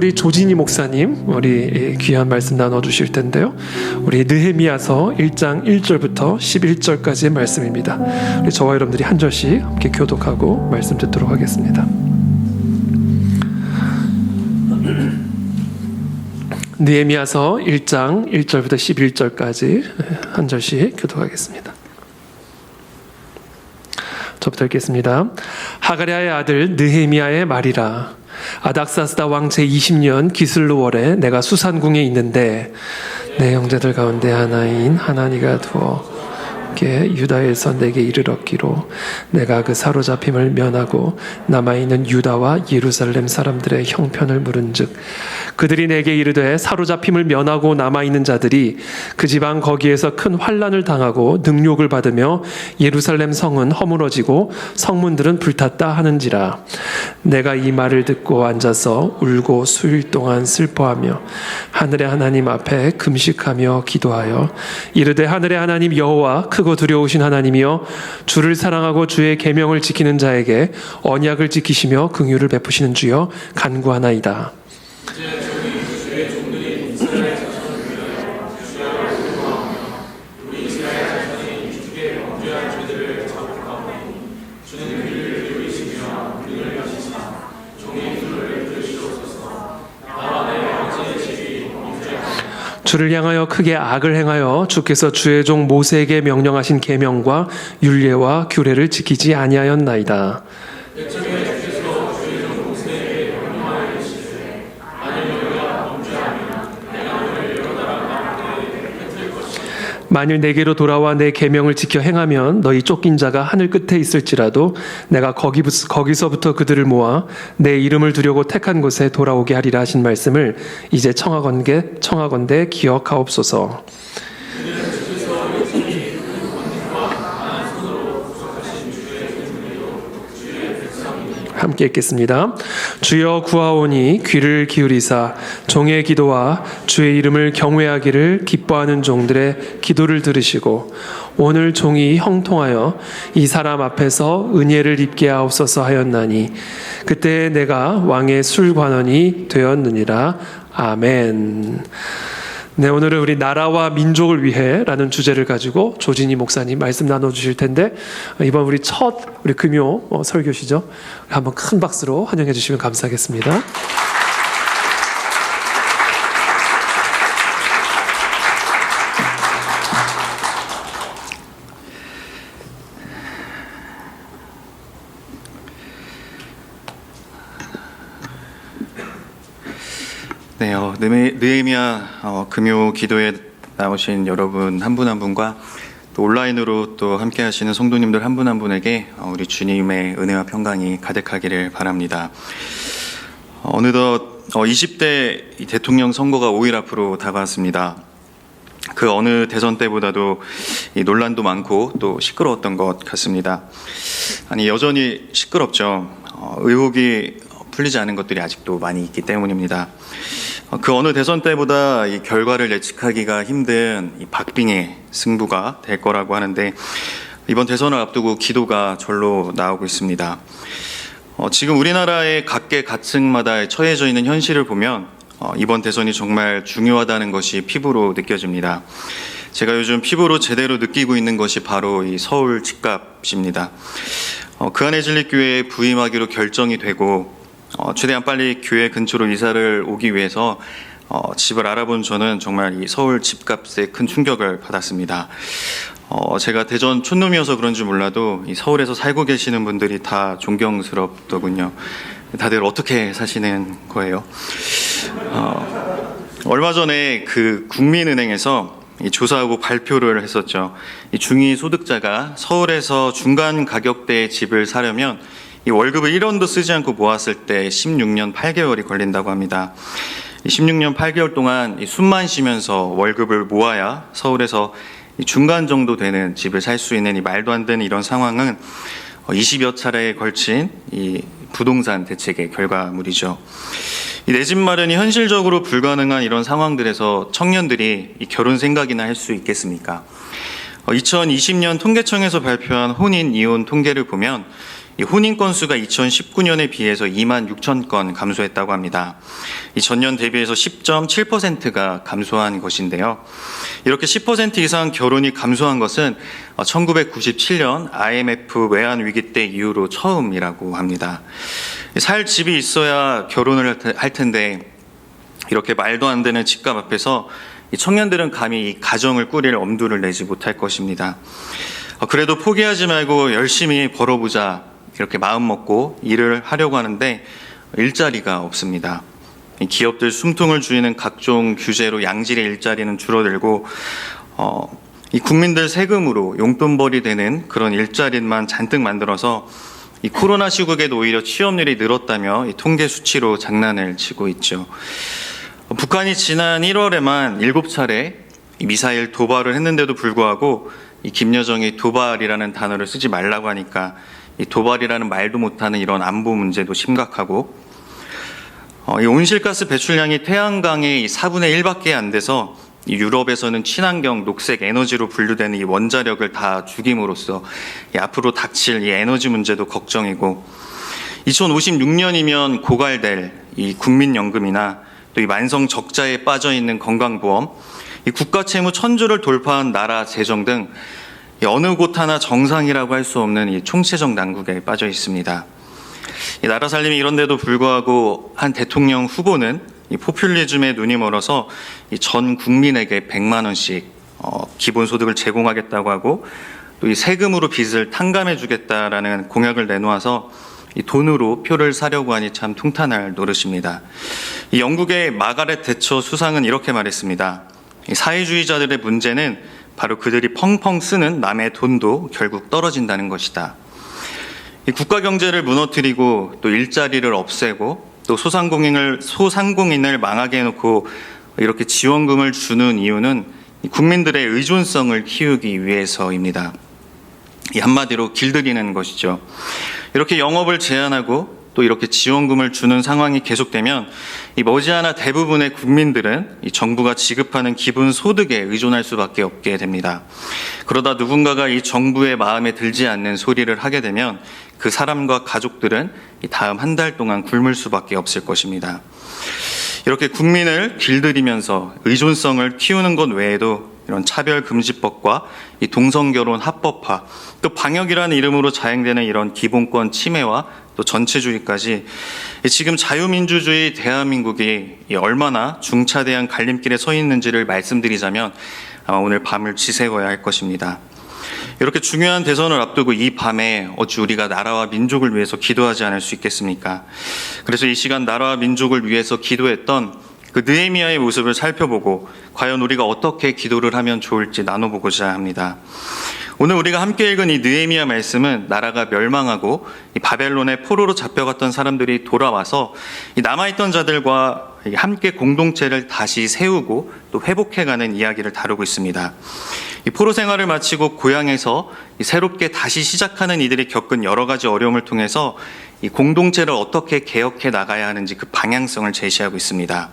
우리 조진희 목사님 우리 귀한 말씀 나눠주실 텐데요. 우리 느헤미야서 1장 1절부터 11절까지의 말씀입니다. 우리 저와 여러분들이 한 절씩 함께 교독하고 말씀 듣도록 하겠습니다. 느헤미야서 1장 1절부터 11절까지 한 절씩 교독하겠습니다. 저부터 읽겠습니다. 하가랴의 아들 느헤미야의 말이라. 아닥사스다 왕 제20년 기슬루월에 내가 수산궁에 있는데 내 형제들 가운데 하나인 하나니가 두어 유다에서 내게 이르렀기로 내가 그 사로잡힘을 면하고 남아있는 유다와 예루살렘 사람들의 형편을 물은즉 그들이 내게 이르되 사로잡힘을 면하고 남아있는 자들이 그 지방 거기에서 큰 환난을 당하고 능욕을 받으며 예루살렘 성은 허물어지고 성문들은 불탔다 하는지라. 내가 이 말을 듣고 앉아서 울고 수일 동안 슬퍼하며 하늘의 하나님 앞에 금식하며 기도하여 이르되 하늘의 하나님 여호와 크고 두려우신 하나님이여 주를 사랑하고 주의 계명을 지키는 자에게 언약을 지키시며 긍휼을 베푸시는 주여 간구하나이다. 주를 향하여 크게 악을 행하여 주께서 주의 종 모세에게 명령하신 계명과 율례와 규례를 지키지 아니하였나이다. 만일 내게로 돌아와 내 계명을 지켜 행하면 너희 쫓긴 자가 하늘 끝에 있을지라도 내가 거기서부터 그들을 모아 내 이름을 두려고 택한 곳에 돌아오게 하리라 하신 말씀을 이제 청하건대 기억하옵소서. 함께 읽겠습니다. 주여 구하오니 귀를 기울이사 종의 기도와 주의 이름을 경외하기를 기뻐하는 종들의 기도를 들으시고 오늘 종이 형통하여 이 사람 앞에서 은혜를 입게 하옵소서 하였나니 그때 내가 왕의 술관원이 되었느니라. 아멘. 네, 오늘은 우리 나라와 민족을 위해 라는 주제를 가지고 조진희 목사님 말씀 나눠주실 텐데 이번 우리 첫 금요 설교시죠. 한번 큰 박수로 환영해 주시면 감사하겠습니다. 네, 느헤미야 금요 기도에 나오신 여러분 한 분 한 분과 또 온라인으로 또 함께 하시는 성도님들 한 분 한 분에게 우리 주님의 은혜와 평강이 가득하기를 바랍니다. 어느덧 20대 대통령 선거가 5일 앞으로 다가왔습니다. 그 어느 대선 때보다도 이 논란도 많고 또 시끄러웠던 것 같습니다. 아니 여전히 시끄럽죠. 의혹이 풀리지 않은 것들이 아직도 많이 있기 때문입니다. 그 어느 대선 때보다 이 결과를 예측하기가 힘든 이 박빙의 승부가 될 거라고 하는데 이번 대선을 앞두고 기도가 절로 나오고 있습니다. 지금 우리나라의 각계각층마다 처해져 있는 현실을 보면 이번 대선이 정말 중요하다는 것이 피부로 느껴집니다. 제가 요즘 피부로 제대로 느끼고 있는 것이 바로 이 서울 집값입니다. 그한의진리교회에 부임하기로 결정이 되고 최대한 빨리 교회 근처로 이사를 오기 위해서 집을 알아본 저는 정말 이 서울 집값에 큰 충격을 받았습니다. 제가 대전 촌놈이어서 그런지 몰라도 이 서울에서 살고 계시는 분들이 다 존경스럽더군요. 다들 어떻게 사시는 거예요? 얼마 전에 그 국민은행에서 이 조사하고 발표를 했었죠. 이 중위소득자가 서울에서 중간 가격대의 집을 사려면 이 월급을 1원도 쓰지 않고 모았을 때 16년 8개월이 걸린다고 합니다. 16년 8개월 동안 숨만 쉬면서 월급을 모아야 서울에서 중간 정도 되는 집을 살 수 있는 이 말도 안 되는 이런 상황은 20여 차례에 걸친 이 부동산 대책의 결과물이죠. 내 집 마련이 현실적으로 불가능한 이런 상황들에서 청년들이 이 결혼 생각이나 할 수 있겠습니까? 2020년 통계청에서 발표한 혼인 이혼 통계를 보면 이 혼인 건수가 2019년에 비해서 2만 6천 건 감소했다고 합니다. 이 전년 대비해서 10.7%가 감소한 것인데요. 이렇게 10% 이상 결혼이 감소한 것은 1997년 IMF 외환 위기 때 이후로 처음이라고 합니다. 살 집이 있어야 결혼을 할 텐데 이렇게 말도 안 되는 집값 앞에서 이 청년들은 감히 이 가정을 꾸릴 엄두를 내지 못할 것입니다. 그래도 포기하지 말고 열심히 벌어보자 이렇게 마음 먹고 일을 하려고 하는데 일자리가 없습니다. 기업들 숨통을 조이는 각종 규제로 양질의 일자리는 줄어들고 이 국민들 세금으로 용돈벌이 되는 그런 일자리만 잔뜩 만들어서 이 코로나 시국에도 오히려 취업률이 늘었다며 이 통계 수치로 장난을 치고 있죠. 북한이 지난 1월에만 7차례 미사일 도발을 했는데도 불구하고 이 김여정이 도발이라는 단어를 쓰지 말라고 하니까 이 도발이라는 말도 못하는 이런 안보 문제도 심각하고 이 온실가스 배출량이 태양광의 4분의 1밖에 안 돼서 이 유럽에서는 친환경 녹색 에너지로 분류되는 이 원자력을 다 죽임으로써 이 앞으로 닥칠 이 에너지 문제도 걱정이고 2056년이면 고갈될 이 국민연금이나 또 이 만성 적자에 빠져 있는 건강보험, 이 국가 채무 1000조를 돌파한 나라 재정 등 어느 곳 하나 정상이라고 할 수 없는 이 총체적 난국에 빠져 있습니다. 이 나라 살림이 이런데도 불구하고 한 대통령 후보는 이 포퓰리즘에 눈이 멀어서 이 전 국민에게 100만 원씩 기본소득을 제공하겠다고 하고 또 이 세금으로 빚을 탕감해주겠다라는 공약을 내놓아서 이 돈으로 표를 사려고 하니 참 통탄할 노릇입니다. 이 영국의 마가렛 대처 수상은 이렇게 말했습니다. 이 사회주의자들의 문제는 바로 그들이 펑펑 쓰는 남의 돈도 결국 떨어진다는 것이다. 이 국가 경제를 무너뜨리고 또 일자리를 없애고 또 소상공인을 망하게 해놓고 이렇게 지원금을 주는 이유는 국민들의 의존성을 키우기 위해서입니다. 이 한마디로 길들이는 것이죠. 이렇게 영업을 제한하고 또 이렇게 지원금을 주는 상황이 계속되면 이 머지않아 대부분의 국민들은 이 정부가 지급하는 기본 소득에 의존할 수밖에 없게 됩니다. 그러다 누군가가 이 정부의 마음에 들지 않는 소리를 하게 되면 그 사람과 가족들은 이 다음 한 달 동안 굶을 수밖에 없을 것입니다. 이렇게 국민을 길들이면서 의존성을 키우는 것 외에도 이런 차별금지법과 이 동성결혼 합법화, 또 방역이라는 이름으로 자행되는 이런 기본권 침해와 또 전체주의까지 지금 자유민주주의 대한민국이 얼마나 중차대한 갈림길에 서 있는지를 말씀드리자면 아마 오늘 밤을 지새워야 할 것입니다. 이렇게 중요한 대선을 앞두고 이 밤에 어찌 우리가 나라와 민족을 위해서 기도하지 않을 수 있겠습니까? 그래서 이 시간 나라와 민족을 위해서 기도했던 그 느헤미야의 모습을 살펴보고 과연 우리가 어떻게 기도를 하면 좋을지 나눠보고자 합니다. 오늘 우리가 함께 읽은 이 느헤미야 말씀은 나라가 멸망하고 이 바벨론의 포로로 잡혀갔던 사람들이 돌아와서 이 남아있던 자들과 함께 공동체를 다시 세우고 또 회복해가는 이야기를 다루고 있습니다. 이 포로 생활을 마치고 고향에서 새롭게 다시 시작하는 이들이 겪은 여러 가지 어려움을 통해서 이 공동체를 어떻게 개혁해 나가야 하는지 그 방향성을 제시하고 있습니다.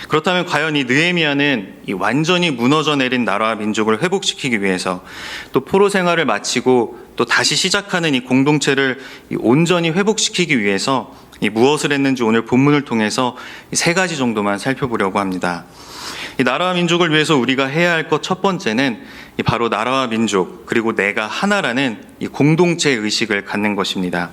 그렇다면 과연 이 느헤미야는 이 완전히 무너져 내린 나라와 민족을 회복시키기 위해서 또 포로 생활을 마치고 또 다시 시작하는 이 공동체를 온전히 회복시키기 위해서 이 무엇을 했는지 오늘 본문을 통해서 세 가지 정도만 살펴보려고 합니다. 이 나라와 민족을 위해서 우리가 해야 할 것 첫 번째는 바로 나라와 민족 그리고 내가 하나라는 이 공동체 의식을 갖는 것입니다.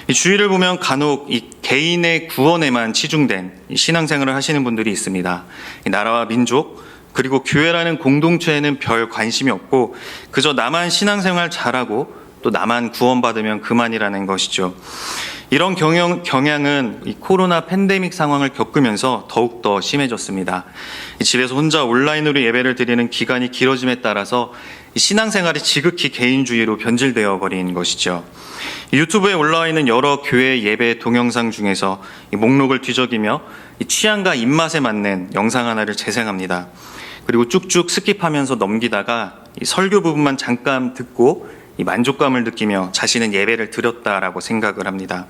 이 주위를 보면 간혹 이 개인의 구원에만 치중된 이 신앙생활을 하시는 분들이 있습니다. 이 나라와 민족 그리고 교회라는 공동체에는 별 관심이 없고 그저 나만 신앙생활 잘하고 또 나만 구원받으면 그만이라는 것이죠. 이런 경향은 이 코로나 팬데믹 상황을 겪으면서 더욱더 심해졌습니다. 집에서 혼자 온라인으로 예배를 드리는 기간이 길어짐에 따라서 신앙생활이 지극히 개인주의로 변질되어 버린 것이죠. 유튜브에 올라와 있는 여러 교회 예배 동영상 중에서 이 목록을 뒤적이며 이 취향과 입맛에 맞는 영상 하나를 재생합니다. 그리고 쭉쭉 스킵하면서 넘기다가 이 설교 부분만 잠깐 듣고 이 만족감을 느끼며 자신은 예배를 드렸다라고 생각을 합니다.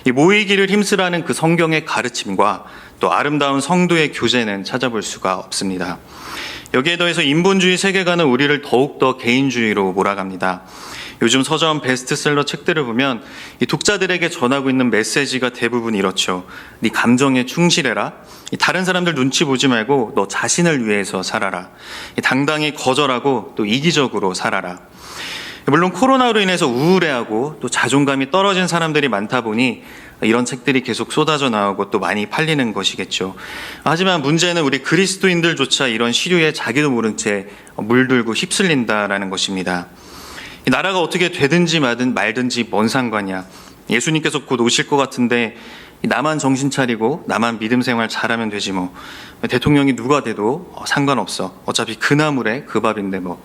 이 모이기를 힘쓰라는 그 성경의 가르침과 또 아름다운 성도의 교제는 찾아볼 수가 없습니다. 여기에 더해서 인본주의 세계관은 우리를 더욱더 개인주의로 몰아갑니다. 요즘 서점 베스트셀러 책들을 보면 이 독자들에게 전하고 있는 메시지가 대부분 이렇죠. 네 감정에 충실해라. 다른 사람들 눈치 보지 말고 너 자신을 위해서 살아라. 당당히 거절하고 또 이기적으로 살아라. 물론 코로나로 인해서 우울해하고 또 자존감이 떨어진 사람들이 많다 보니 이런 책들이 계속 쏟아져 나오고 또 많이 팔리는 것이겠죠. 하지만 문제는 우리 그리스도인들조차 이런 시류에 자기도 모른 채 물들고 휩쓸린다라는 것입니다. 이 나라가 어떻게 되든지 말든지 뭔 상관이야. 예수님께서 곧 오실 것 같은데 나만 정신 차리고 나만 믿음 생활 잘하면 되지 뭐. 대통령이 누가 돼도 상관없어. 어차피 그 나물에 그 밥인데 뭐.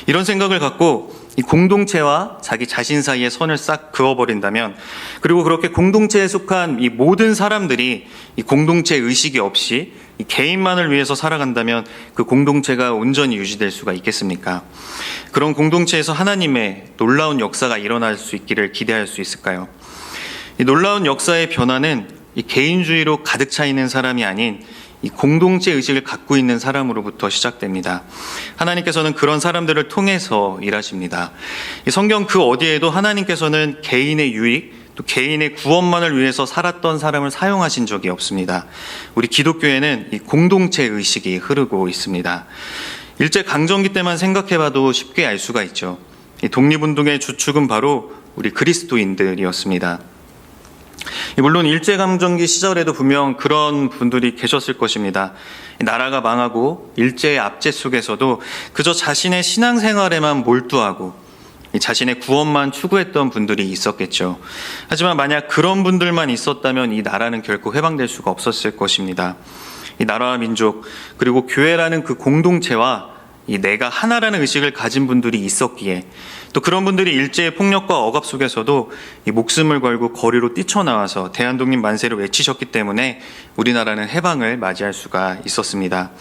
이런 생각을 갖고 이 공동체와 자기 자신 사이에 선을 싹 그어버린다면, 그리고 그렇게 공동체에 속한 이 모든 사람들이 이 공동체 의식이 없이 이 개인만을 위해서 살아간다면 그 공동체가 온전히 유지될 수가 있겠습니까? 그런 공동체에서 하나님의 놀라운 역사가 일어날 수 있기를 기대할 수 있을까요? 이 놀라운 역사의 변화는 이 개인주의로 가득 차 있는 사람이 아닌 이 공동체 의식을 갖고 있는 사람으로부터 시작됩니다. 하나님께서는 그런 사람들을 통해서 일하십니다. 이 성경 그 어디에도 하나님께서는 개인의 유익, 또 개인의 구원만을 위해서 살았던 사람을 사용하신 적이 없습니다. 우리 기독교에는 이 공동체 의식이 흐르고 있습니다. 일제강점기 때만 생각해봐도 쉽게 알 수가 있죠. 이 독립운동의 주축은 바로 우리 그리스도인들이었습니다. 물론 일제강점기 시절에도 분명 그런 분들이 계셨을 것입니다. 나라가 망하고 일제의 압제 속에서도 그저 자신의 신앙생활에만 몰두하고 자신의 구원만 추구했던 분들이 있었겠죠. 하지만 만약 그런 분들만 있었다면 이 나라는 결코 해방될 수가 없었을 것입니다. 이 나라와 민족, 그리고 교회라는 그 공동체와 이 내가 하나라는 의식을 가진 분들이 있었기에, 또 그런 분들이 일제의 폭력과 억압 속에서도 이 목숨을 걸고 거리로 뛰쳐나와서 대한독립 만세를 외치셨기 때문에 우리나라는 해방을 맞이할 수가 있었습니다.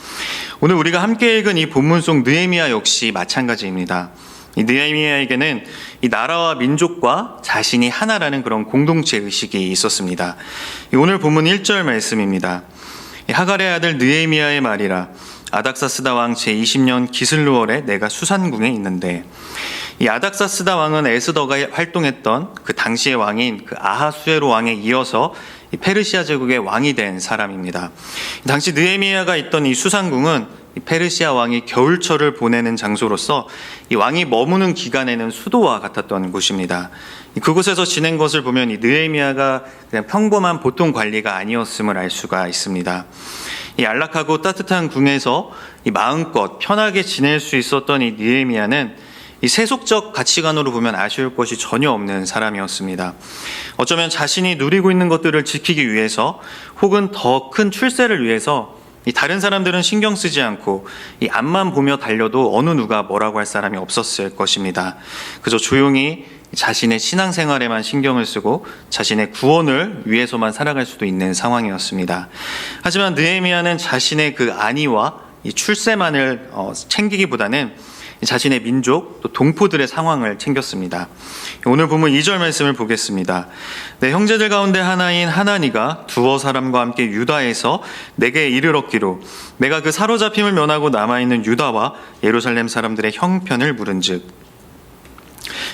오늘 우리가 함께 읽은 이 본문 속 느헤미야 역시 마찬가지입니다. 이 느헤미야에게는 이 나라와 민족과 자신이 하나라는 그런 공동체 의식이 있었습니다. 오늘 본문 1절 말씀입니다. 하갈의 아들 느헤미야의 말이라. 아닥사스다 왕 제20년 기슬루월에 내가 수산궁에 있는데, 이 아닥사스다 왕은 에스더가 활동했던 그 당시의 왕인 그 아하수에로 왕에 이어서 이 페르시아 제국의 왕이 된 사람입니다. 당시 느헤미야가 있던 이 수산궁은 이 페르시아 왕이 겨울철을 보내는 장소로서 이 왕이 머무는 기간에는 수도와 같았던 곳입니다. 그곳에서 지낸 것을 보면 이 느헤미야가 그냥 평범한 보통 관리가 아니었음을 알 수가 있습니다. 이 안락하고 따뜻한 궁에서 이 마음껏 편하게 지낼 수 있었던 이 느헤미야는 이 세속적 가치관으로 보면 아쉬울 것이 전혀 없는 사람이었습니다. 어쩌면 자신이 누리고 있는 것들을 지키기 위해서, 혹은 더 큰 출세를 위해서 이 다른 사람들은 신경 쓰지 않고 이 앞만 보며 달려도 어느 누가 뭐라고 할 사람이 없었을 것입니다. 그저 조용히 자신의 신앙생활에만 신경을 쓰고 자신의 구원을 위해서만 살아갈 수도 있는 상황이었습니다. 하지만 느헤미야는 자신의 그 안위와 이 출세만을 챙기기보다는 자신의 민족, 또 동포들의 상황을 챙겼습니다. 오늘 보면 2절 말씀을 보겠습니다. 내 형제들 가운데 하나인 하나니가 두어 사람과 함께 유다에서 내게 이르렀기로 내가 그 사로잡힘을 면하고 남아있는 유다와 예루살렘 사람들의 형편을 물은즉.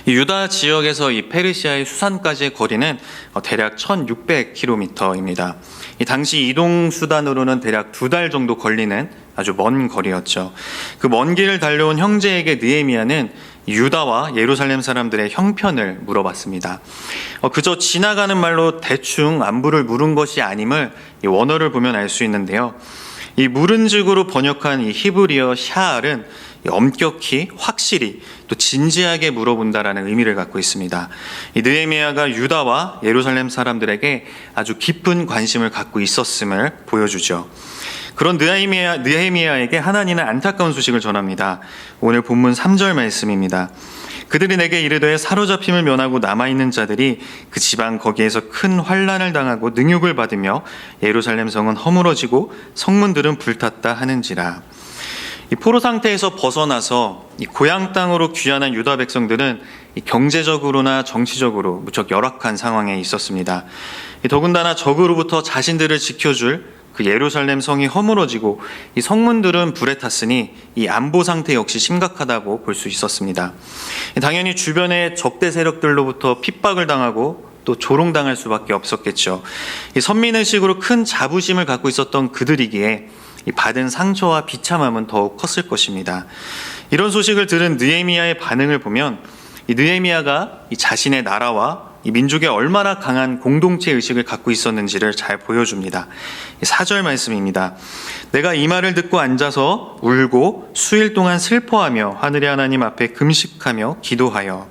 이 유다 지역에서 이 페르시아의 수산까지의 거리는 대략 1600km입니다. 이 당시 이동 수단으로는 대략 2달 정도 걸리는 아주 먼 거리였죠. 그 먼 길을 달려온 형제에게 느헤미야는 유다와 예루살렘 사람들의 형편을 물어봤습니다. 그저 지나가는 말로 대충 안부를 물은 것이 아님을 이 원어를 보면 알 수 있는데요. 이 물은즉으로 번역한 이 히브리어 샤알은 엄격히, 확실히, 또 진지하게 물어본다라는 의미를 갖고 있습니다. 이 느헤미야가 유다와 예루살렘 사람들에게 아주 깊은 관심을 갖고 있었음을 보여주죠. 그런 느헤미야에게 하나님은 안타까운 소식을 전합니다. 오늘 본문 3절 말씀입니다. 그들이 내게 이르되 사로잡힘을 면하고 남아있는 자들이 그 지방 거기에서 큰 환난을 당하고 능욕을 받으며 예루살렘 성은 허물어지고 성문들은 불탔다 하는지라. 이 포로 상태에서 벗어나서 이 고향 땅으로 귀환한 유다 백성들은 이 경제적으로나 정치적으로 무척 열악한 상황에 있었습니다. 더군다나 적으로부터 자신들을 지켜줄 그 예루살렘 성이 허물어지고 이 성문들은 불에 탔으니 이 안보 상태 역시 심각하다고 볼 수 있었습니다. 당연히 주변의 적대 세력들로부터 핍박을 당하고 또 조롱당할 수밖에 없었겠죠. 이 선민의식으로 큰 자부심을 갖고 있었던 그들이기에 이 받은 상처와 비참함은 더욱 컸을 것입니다. 이런 소식을 들은 느헤미야의 반응을 보면 이 느헤미야가 이 자신의 나라와 이 민족에 얼마나 강한 공동체 의식을 갖고 있었는지를 잘 보여줍니다. 4절 말씀입니다. 내가 이 말을 듣고 앉아서 울고 수일 동안 슬퍼하며 하늘의 하나님 앞에 금식하며 기도하여.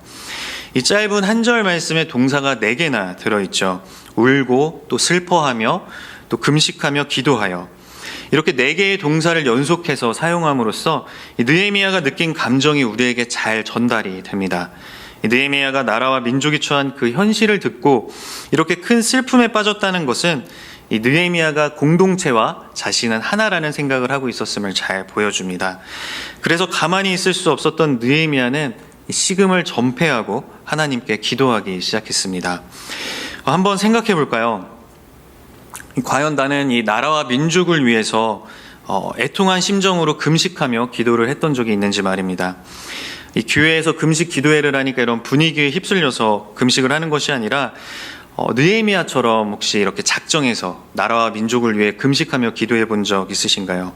이 짧은 한 절 말씀에 동사가 4개나 들어있죠. 울고 또 슬퍼하며 또 금식하며 기도하여. 이렇게 4개의 동사를 연속해서 사용함으로써 느헤미야가 느낀 감정이 우리에게 잘 전달이 됩니다. 느헤미야가 나라와 민족이 처한 그 현실을 듣고 이렇게 큰 슬픔에 빠졌다는 것은 이 느헤미야가 공동체와 자신은 하나라는 생각을 하고 있었음을 잘 보여줍니다. 그래서 가만히 있을 수 없었던 느헤미야는 식음을 전폐하고 하나님께 기도하기 시작했습니다. 한번 생각해 볼까요? 과연 나는 이 나라와 민족을 위해서 애통한 심정으로 금식하며 기도를 했던 적이 있는지 말입니다. 이 교회에서 금식 기도회를 하니까 이런 분위기에 휩쓸려서 금식을 하는 것이 아니라 느헤미야처럼 혹시 이렇게 작정해서 나라와 민족을 위해 금식하며 기도해 본 적 있으신가요?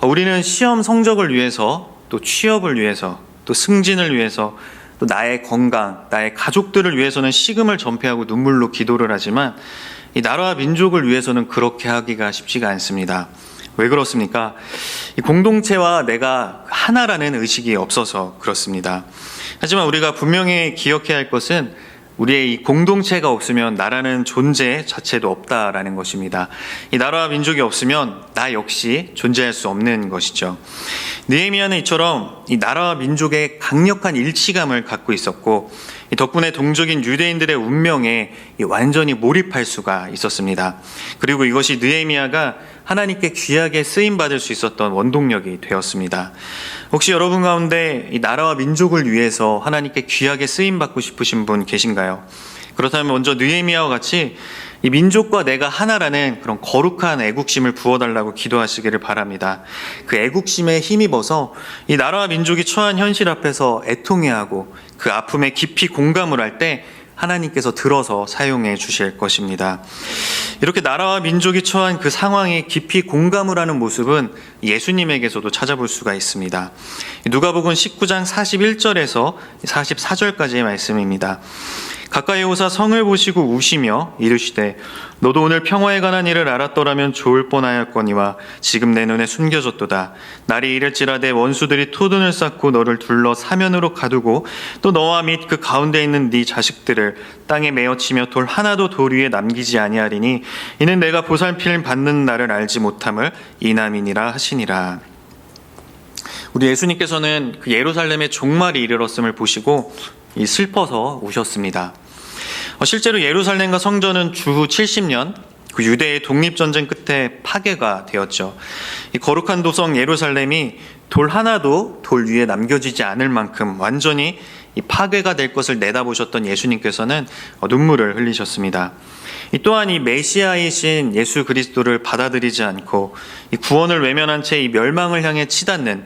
우리는 시험 성적을 위해서 또 취업을 위해서 또 승진을 위해서 또 나의 건강, 나의 가족들을 위해서는 식음을 전폐하고 눈물로 기도를 하지만 이 나라와 민족을 위해서는 그렇게 하기가 쉽지가 않습니다. 왜 그렇습니까? 이 공동체와 내가 하나라는 의식이 없어서 그렇습니다. 하지만 우리가 분명히 기억해야 할 것은 우리의 이 공동체가 없으면 나라는 존재 자체도 없다라는 것입니다. 이 나라와 민족이 없으면 나 역시 존재할 수 없는 것이죠. 느헤미야는 이처럼 이 나라와 민족의 강력한 일치감을 갖고 있었고 덕분에 동족인 유대인들의 운명에 완전히 몰입할 수가 있었습니다. 그리고 이것이 느헤미야가 하나님께 귀하게 쓰임받을 수 있었던 원동력이 되었습니다. 혹시 여러분 가운데 이 나라와 민족을 위해서 하나님께 귀하게 쓰임받고 싶으신 분 계신가요? 그렇다면 먼저 느헤미야와 같이 이 민족과 내가 하나라는 그런 거룩한 애국심을 부어달라고 기도하시기를 바랍니다. 그 애국심에 힘입어서 이 나라와 민족이 처한 현실 앞에서 애통해하고 그 아픔에 깊이 공감을 할 때 하나님께서 들어서 사용해 주실 것입니다. 이렇게 나라와 민족이 처한 그 상황에 깊이 공감을 하는 모습은 예수님에게서도 찾아볼 수가 있습니다. 누가복음 19장 41절에서 44절까지의 말씀입니다. 가까이 오사 성을 보시고 우시며 이르시되 너도 오늘 평화에 관한 일을 알았더라면 좋을 뻔하였거니와 지금 내 눈에 숨겨졌도다. 날이 이를지라되 원수들이 토둔을 쌓고 너를 둘러 사면으로 가두고 또 너와 및 그 가운데 있는 네 자식들을 땅에 메어치며 돌 하나도 돌 위에 남기지 아니하리니 이는 내가 보살핌을 받는 날을 알지 못함을 이남이니라 하시니라. 우리 예수님께서는 그 예루살렘의 종말이 이르렀음을 보시고 슬퍼서 우셨습니다. 실제로 예루살렘과 성전은 주후 70년 그 유대의 독립전쟁 끝에 파괴가 되었죠. 이 거룩한 도성 예루살렘이 돌 하나도 돌 위에 남겨지지 않을 만큼 완전히 이 파괴가 될 것을 내다보셨던 예수님께서는 눈물을 흘리셨습니다. 또한 이 메시아이신 예수 그리스도를 받아들이지 않고 이 구원을 외면한 채 이 멸망을 향해 치닫는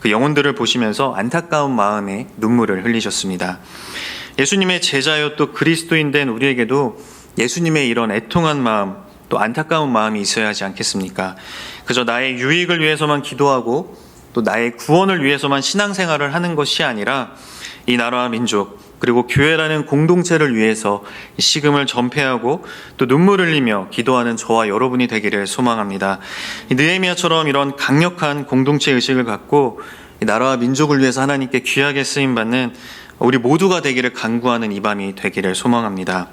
그 영혼들을 보시면서 안타까운 마음에 눈물을 흘리셨습니다. 예수님의 제자요 또 그리스도인 된 우리에게도 예수님의 이런 애통한 마음 또 안타까운 마음이 있어야 하지 않겠습니까? 그저 나의 유익을 위해서만 기도하고 또 나의 구원을 위해서만 신앙생활을 하는 것이 아니라 이 나라와 민족 그리고 교회라는 공동체를 위해서 식음을 전폐하고 또 눈물을 흘리며 기도하는 저와 여러분이 되기를 소망합니다. 느헤미야처럼 이런 강력한 공동체 의식을 갖고 이 나라와 민족을 위해서 하나님께 귀하게 쓰임받는 우리 모두가 되기를 간구하는 이 밤이 되기를 소망합니다.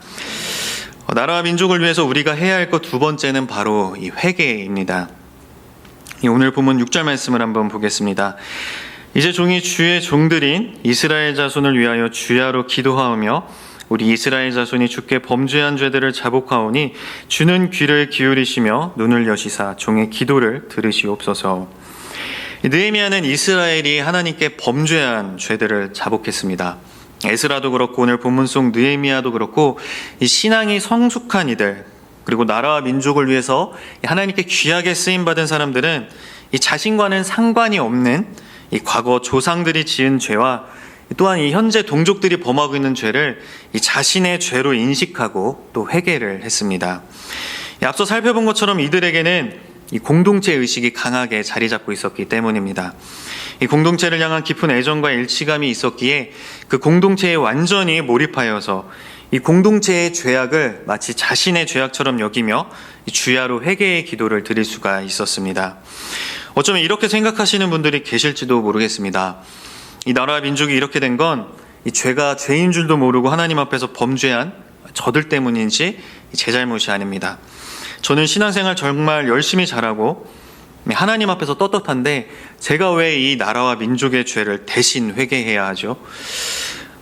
나라와 민족을 위해서 우리가 해야 할 것 두 번째는 바로 이 회개입니다. 오늘 본문 6절 말씀을 한번 보겠습니다. 이제 종이 주의 종들인 이스라엘 자손을 위하여 주야로 기도하오며 우리 이스라엘 자손이 주께 범죄한 죄들을 자복하오니 주는 귀를 기울이시며 눈을 여시사 종의 기도를 들으시옵소서. 느헤미야는 이스라엘이 하나님께 범죄한 죄들을 자복했습니다. 에스라도 그렇고 오늘 본문 속 느헤미야도 그렇고 이 신앙이 성숙한 이들 그리고 나라와 민족을 위해서 하나님께 귀하게 쓰임받은 사람들은 이 자신과는 상관이 없는 이 과거 조상들이 지은 죄와 또한 이 현재 동족들이 범하고 있는 죄를 이 자신의 죄로 인식하고 또 회개를 했습니다. 앞서 살펴본 것처럼 이들에게는 이 공동체 의식이 강하게 자리 잡고 있었기 때문입니다. 이 공동체를 향한 깊은 애정과 일치감이 있었기에 그 공동체에 완전히 몰입하여서 이 공동체의 죄악을 마치 자신의 죄악처럼 여기며 주야로 회개의 기도를 드릴 수가 있었습니다. 어쩌면 이렇게 생각하시는 분들이 계실지도 모르겠습니다. 이 나라와 민족이 이렇게 된 건 이 죄가 죄인 줄도 모르고 하나님 앞에서 범죄한 저들 때문인지 제 잘못이 아닙니다. 저는 신앙생활 정말 열심히 잘하고 하나님 앞에서 떳떳한데 제가 왜 이 나라와 민족의 죄를 대신 회개해야 하죠?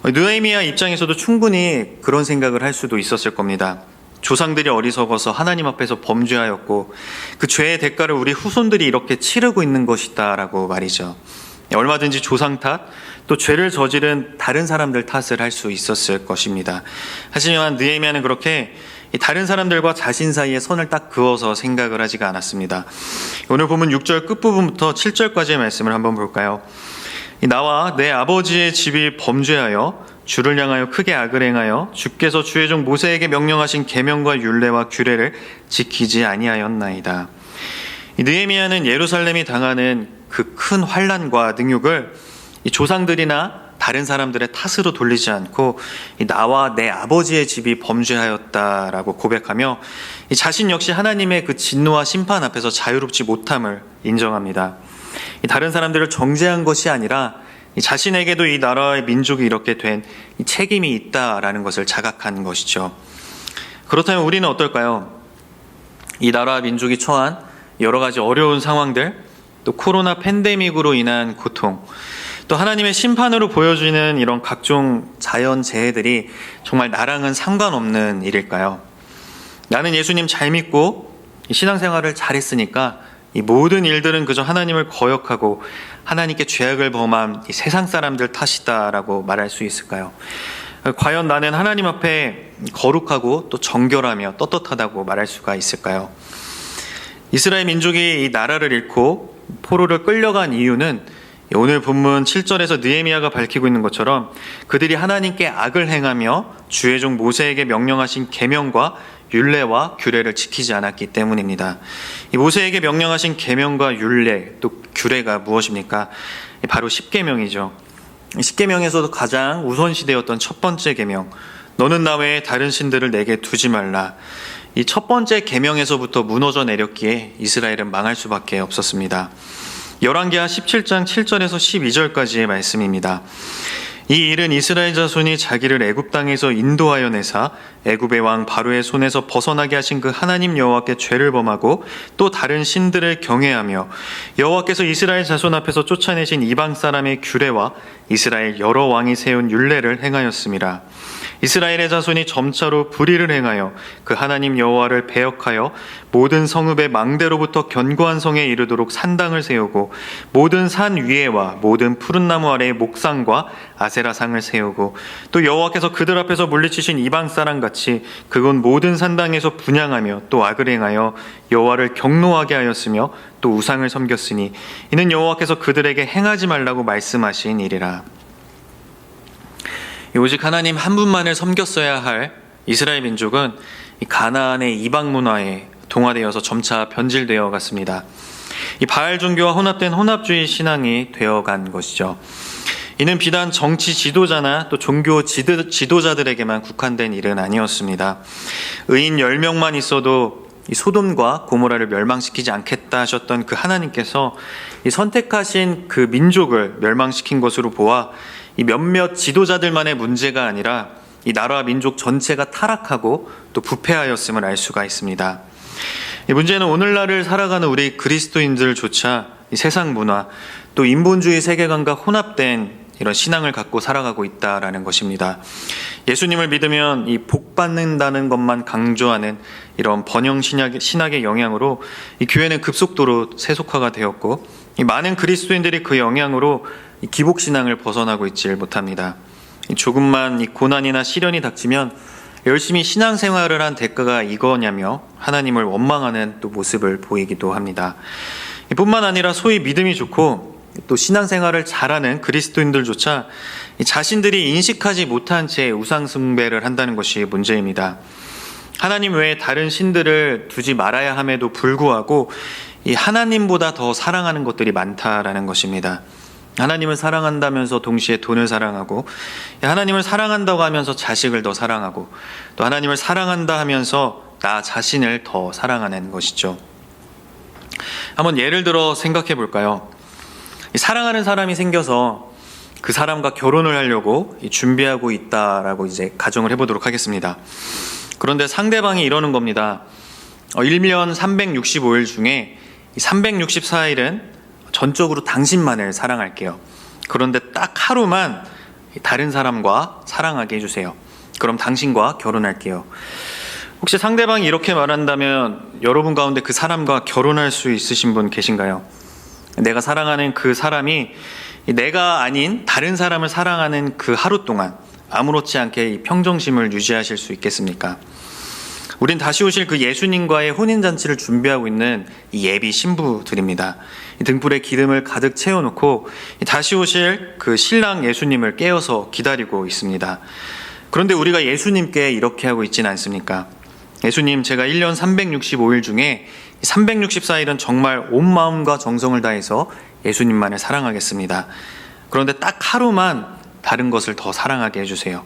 느헤미야 입장에서도 충분히 그런 생각을 할 수도 있었을 겁니다. 조상들이 어리석어서 하나님 앞에서 범죄하였고 그 죄의 대가를 우리 후손들이 이렇게 치르고 있는 것이다 라고 말이죠. 얼마든지 조상 탓, 또 죄를 저지른 다른 사람들 탓을 할 수 있었을 것입니다. 하지만 느헤미야는 그렇게 다른 사람들과 자신 사이에 선을 딱 그어서 생각을 하지가 않았습니다. 오늘 보면 6절 끝부분부터 7절까지의 말씀을 한번 볼까요? 나와 내 아버지의 집이 범죄하여 주를 향하여 크게 악을 행하여 주께서 주의 종 모세에게 명령하신 계명과 율례와 규례를 지키지 아니하였나이다. 느헤미야는 예루살렘이 당하는 그 큰 환난과 능욕을 이 조상들이나 다른 사람들의 탓으로 돌리지 않고 나와 내 아버지의 집이 범죄하였다라고 고백하며 자신 역시 하나님의 그 진노와 심판 앞에서 자유롭지 못함을 인정합니다. 다른 사람들을 정죄한 것이 아니라 자신에게도 이 나라의 민족이 이렇게 된 책임이 있다라는 것을 자각한 것이죠. 그렇다면 우리는 어떨까요? 이 나라와 민족이 처한 여러 가지 어려운 상황들, 또 코로나 팬데믹으로 인한 고통, 또 하나님의 심판으로 보여지는 이런 각종 자연재해들이 정말 나랑은 상관없는 일일까요? 나는 예수님 잘 믿고 신앙생활을 잘했으니까 이 모든 일들은 그저 하나님을 거역하고 하나님께 죄악을 범한 이 세상 사람들 탓이다라고 말할 수 있을까요? 과연 나는 하나님 앞에 거룩하고 또 정결하며 떳떳하다고 말할 수가 있을까요? 이스라엘 민족이 이 나라를 잃고 포로를 끌려간 이유는 오늘 본문 7절에서 느헤미야가 밝히고 있는 것처럼 그들이 하나님께 악을 행하며 주의 종 모세에게 명령하신 계명과 율례와 규례를 지키지 않았기 때문입니다. 이 모세에게 명령하신 계명과 율례 또 규례가 무엇입니까? 바로 십계명이죠. 십계명에서도 가장 우선시되었던 첫 번째 계명, 너는 나 외에 다른 신들을 내게 두지 말라. 이 첫 번째 계명에서부터 무너져 내렸기에 이스라엘은 망할 수밖에 없었습니다. 열왕기하 17장 7절에서 12절까지의 말씀입니다. 이 일은 이스라엘 자손이 자기를 애굽 땅에서 인도하여 내사 애굽의 왕 바로의 손에서 벗어나게 하신 그 하나님 여호와께 죄를 범하고 또 다른 신들을 경외하며 여호와께서 이스라엘 자손 앞에서 쫓아내신 이방 사람의 규례와 이스라엘 여러 왕이 세운 율례를 행하였음이라. 이스라엘의 자손이 점차로 불의를 행하여 그 하나님 여호와를 배역하여 모든 성읍의 망대로부터 견고한 성에 이르도록 산당을 세우고 모든 산 위에와 모든 푸른 나무 아래에 목상과 아세라상을 세우고 또 여호와께서 그들 앞에서 물리치신 이방 사람 같이 그곳 모든 산당에서 분향하며 또 악을 행하여 여호와를 경노하게 하였으며 또 우상을 섬겼으니 이는 여호와께서 그들에게 행하지 말라고 말씀하신 일이라. 오직 하나님 한 분만을 섬겼어야 할 이스라엘 민족은 가나안의 이방 문화에 동화되어서 점차 변질되어 갔습니다. 이 바알 종교와 혼합된 혼합주의 신앙이 되어간 것이죠. 이는 비단 정치 지도자나 또 종교 지도자들에게만 국한된 일은 아니었습니다. 의인 10명만 있어도 이 소돔과 고모라를 멸망시키지 않겠다 하셨던 그 하나님께서 이 선택하신 그 민족을 멸망시킨 것으로 보아 이 몇몇 지도자들만의 문제가 아니라 이 나라와 민족 전체가 타락하고 또 부패하였음을 알 수가 있습니다. 이 문제는 오늘날을 살아가는 우리 그리스도인들조차 이 세상 문화 또 인본주의 세계관과 혼합된 이런 신앙을 갖고 살아가고 있다라는 것입니다. 예수님을 믿으면 이 복 받는다는 것만 강조하는 이런 번영 신학의 영향으로 이 교회는 급속도로 세속화가 되었고 이 많은 그리스도인들이 그 영향으로 이 기복 신앙을 벗어나고 있지 못합니다. 조금만 이 고난이나 시련이 닥치면 열심히 신앙생활을 한 대가가 이거냐며 하나님을 원망하는 또 모습을 보이기도 합니다. 뿐만 아니라 소위 믿음이 좋고 또 신앙생활을 잘하는 그리스도인들조차 자신들이 인식하지 못한 채 우상숭배를 한다는 것이 문제입니다. 하나님 외에 다른 신들을 두지 말아야 함에도 불구하고 이 하나님보다 더 사랑하는 것들이 많다라는 것입니다. 하나님을 사랑한다면서 동시에 돈을 사랑하고, 하나님을 사랑한다고 하면서 자식을 더 사랑하고, 또 하나님을 사랑한다 하면서 나 자신을 더 사랑하는 것이죠. 한번 예를 들어 생각해 볼까요? 사랑하는 사람이 생겨서 그 사람과 결혼을 하려고 준비하고 있다라고 이제 가정을 해보도록 하겠습니다. 그런데 상대방이 이러는 겁니다. 1년 365일 중에 364일은 전적으로 당신만을 사랑할게요. 그런데 딱 하루만 다른 사람과 사랑하게 해주세요. 그럼 당신과 결혼할게요. 혹시 상대방이 이렇게 말한다면 여러분 가운데 그 사람과 결혼할 수 있으신 분 계신가요? 내가 사랑하는 그 사람이 내가 아닌 다른 사람을 사랑하는 그 하루 동안 아무렇지 않게 이 평정심을 유지하실 수 있겠습니까? 우린 다시 오실 그 예수님과의 혼인잔치를 준비하고 있는 이 예비 신부들입니다. 이 등불에 기름을 가득 채워놓고 다시 오실 그 신랑 예수님을 깨어서 기다리고 있습니다. 그런데 우리가 예수님께 이렇게 하고 있지는 않습니까? 예수님, 제가 1년 365일 중에 364일은 정말 온 마음과 정성을 다해서 예수님만을 사랑하겠습니다. 그런데 딱 하루만 다른 것을 더 사랑하게 해주세요.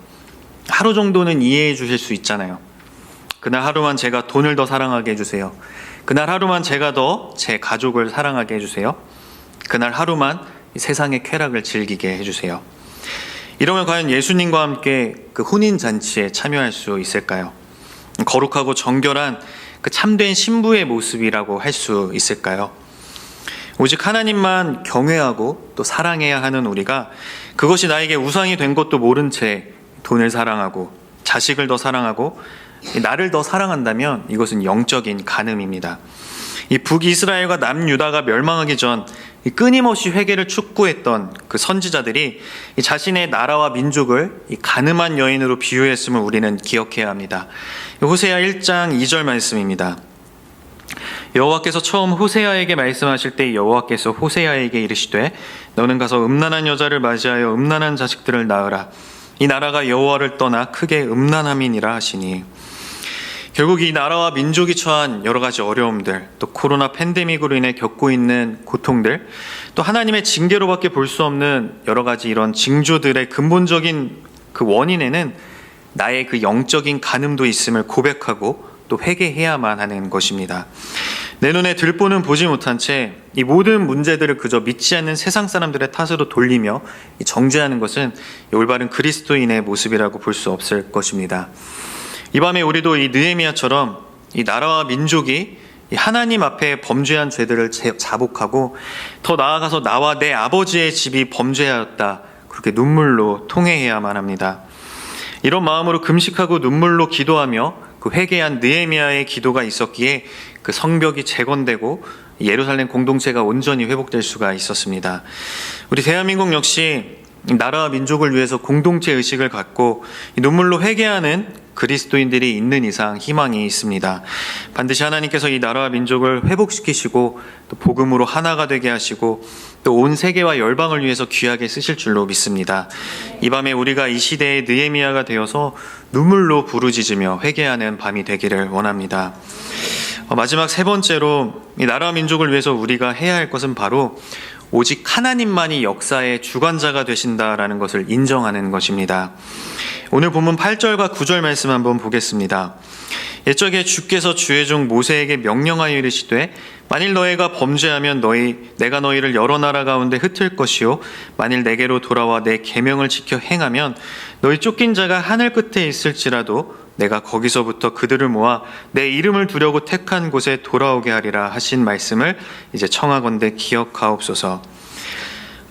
하루 정도는 이해해 주실 수 있잖아요. 그날 하루만 제가 돈을 더 사랑하게 해주세요. 그날 하루만 제가 더 제 가족을 사랑하게 해주세요. 그날 하루만 세상의 쾌락을 즐기게 해주세요. 이러면 과연 예수님과 함께 그 혼인잔치에 참여할 수 있을까요? 거룩하고 정결한 그 참된 신부의 모습이라고 할 수 있을까요? 오직 하나님만 경외하고 또 사랑해야 하는 우리가 그것이 나에게 우상이 된 것도 모른 채 돈을 사랑하고 자식을 더 사랑하고 나를 더 사랑한다면 이것은 영적인 간음입니다. 이 북이스라엘과 남유다가 멸망하기 전 끊임없이 회개를 촉구했던 그 선지자들이 자신의 나라와 민족을 이 간음한 여인으로 비유했음을 우리는 기억해야 합니다. 호세아 1장 2절 말씀입니다. 여호와께서 처음 호세아에게 말씀하실 때 여호와께서 호세아에게 이르시되 너는 가서 음란한 여자를 맞이하여 음란한 자식들을 낳으라. 이 나라가 여호와를 떠나 크게 음란함이니라 하시니, 결국 이 나라와 민족이 처한 여러 가지 어려움들, 또 코로나 팬데믹으로 인해 겪고 있는 고통들, 또 하나님의 징계로밖에 볼 수 없는 여러 가지 이런 징조들의 근본적인 그 원인에는 나의 그 영적인 간음도 있음을 고백하고 또 회개해야만 하는 것입니다. 내 눈에 들보는 보지 못한 채 이 모든 문제들을 그저 믿지 않는 세상 사람들의 탓으로 돌리며 정죄하는 것은 올바른 그리스도인의 모습이라고 볼 수 없을 것입니다. 이 밤에 우리도 이 느헤미야처럼 이 나라와 민족이 하나님 앞에 범죄한 죄들을 자복하고 더 나아가서 나와 내 아버지의 집이 범죄하였다, 그렇게 눈물로 통회해야만 합니다. 이런 마음으로 금식하고 눈물로 기도하며 그 회개한 느헤미야의 기도가 있었기에 그 성벽이 재건되고 예루살렘 공동체가 온전히 회복될 수가 있었습니다. 우리 대한민국 역시 나라와 민족을 위해서 공동체 의식을 갖고 눈물로 회개하는 그리스도인들이 있는 이상 희망이 있습니다. 반드시 하나님께서 이 나라와 민족을 회복시키시고 또 복음으로 하나가 되게 하시고 또 온 세계와 열방을 위해서 귀하게 쓰실 줄로 믿습니다. 이 밤에 우리가 이 시대의 느헤미야가 되어서 눈물로 부르짖으며 회개하는 밤이 되기를 원합니다. 마지막 세 번째로 이 나라와 민족을 위해서 우리가 해야 할 것은 바로 오직 하나님만이 역사의 주관자가 되신다라는 것을 인정하는 것입니다. 오늘 본문 8절과 9절 말씀 한번 보겠습니다. 옛적에 주께서 주의 종 모세에게 명령하여 이르시되 만일 너희가 범죄하면 내가 너희를 여러 나라 가운데 흩을 것이요 만일 내게로 돌아와 내 계명을 지켜 행하면 너희 쫓긴 자가 하늘 끝에 있을지라도 내가 거기서부터 그들을 모아 내 이름을 두려고 택한 곳에 돌아오게 하리라 하신 말씀을 이제 청하건대 기억하옵소서.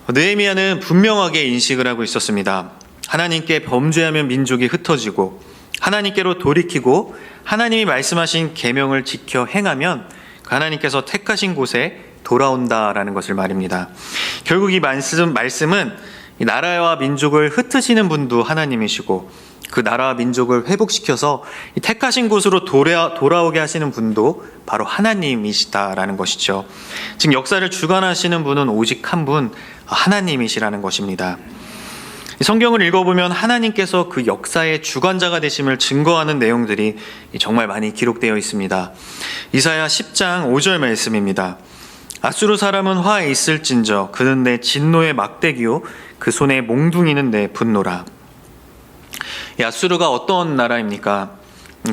느헤미야는 분명하게 인식을 하고 있었습니다. 하나님께 범죄하면 민족이 흩어지고 하나님께로 돌이키고 하나님이 말씀하신 계명을 지켜 행하면 하나님께서 택하신 곳에 돌아온다라는 것을 말입니다. 결국 이 말씀은 이 나라와 민족을 흩으시는 분도 하나님이시고 그 나라와 민족을 회복시켜서 이 택하신 곳으로 돌아오게 하시는 분도 바로 하나님이시다라는 것이죠. 즉 역사를 주관하시는 분은 오직 한 분, 하나님이시라는 것입니다. 성경을 읽어보면 하나님께서 그 역사의 주관자가 되심을 증거하는 내용들이 정말 많이 기록되어 있습니다. 이사야 10장 5절 말씀입니다. 아수르 사람은 화에 있을진저 그는 내 진노의 막대기요 그 손에 몽둥이는 내 분노라. 이 아수르가 어떤 나라입니까?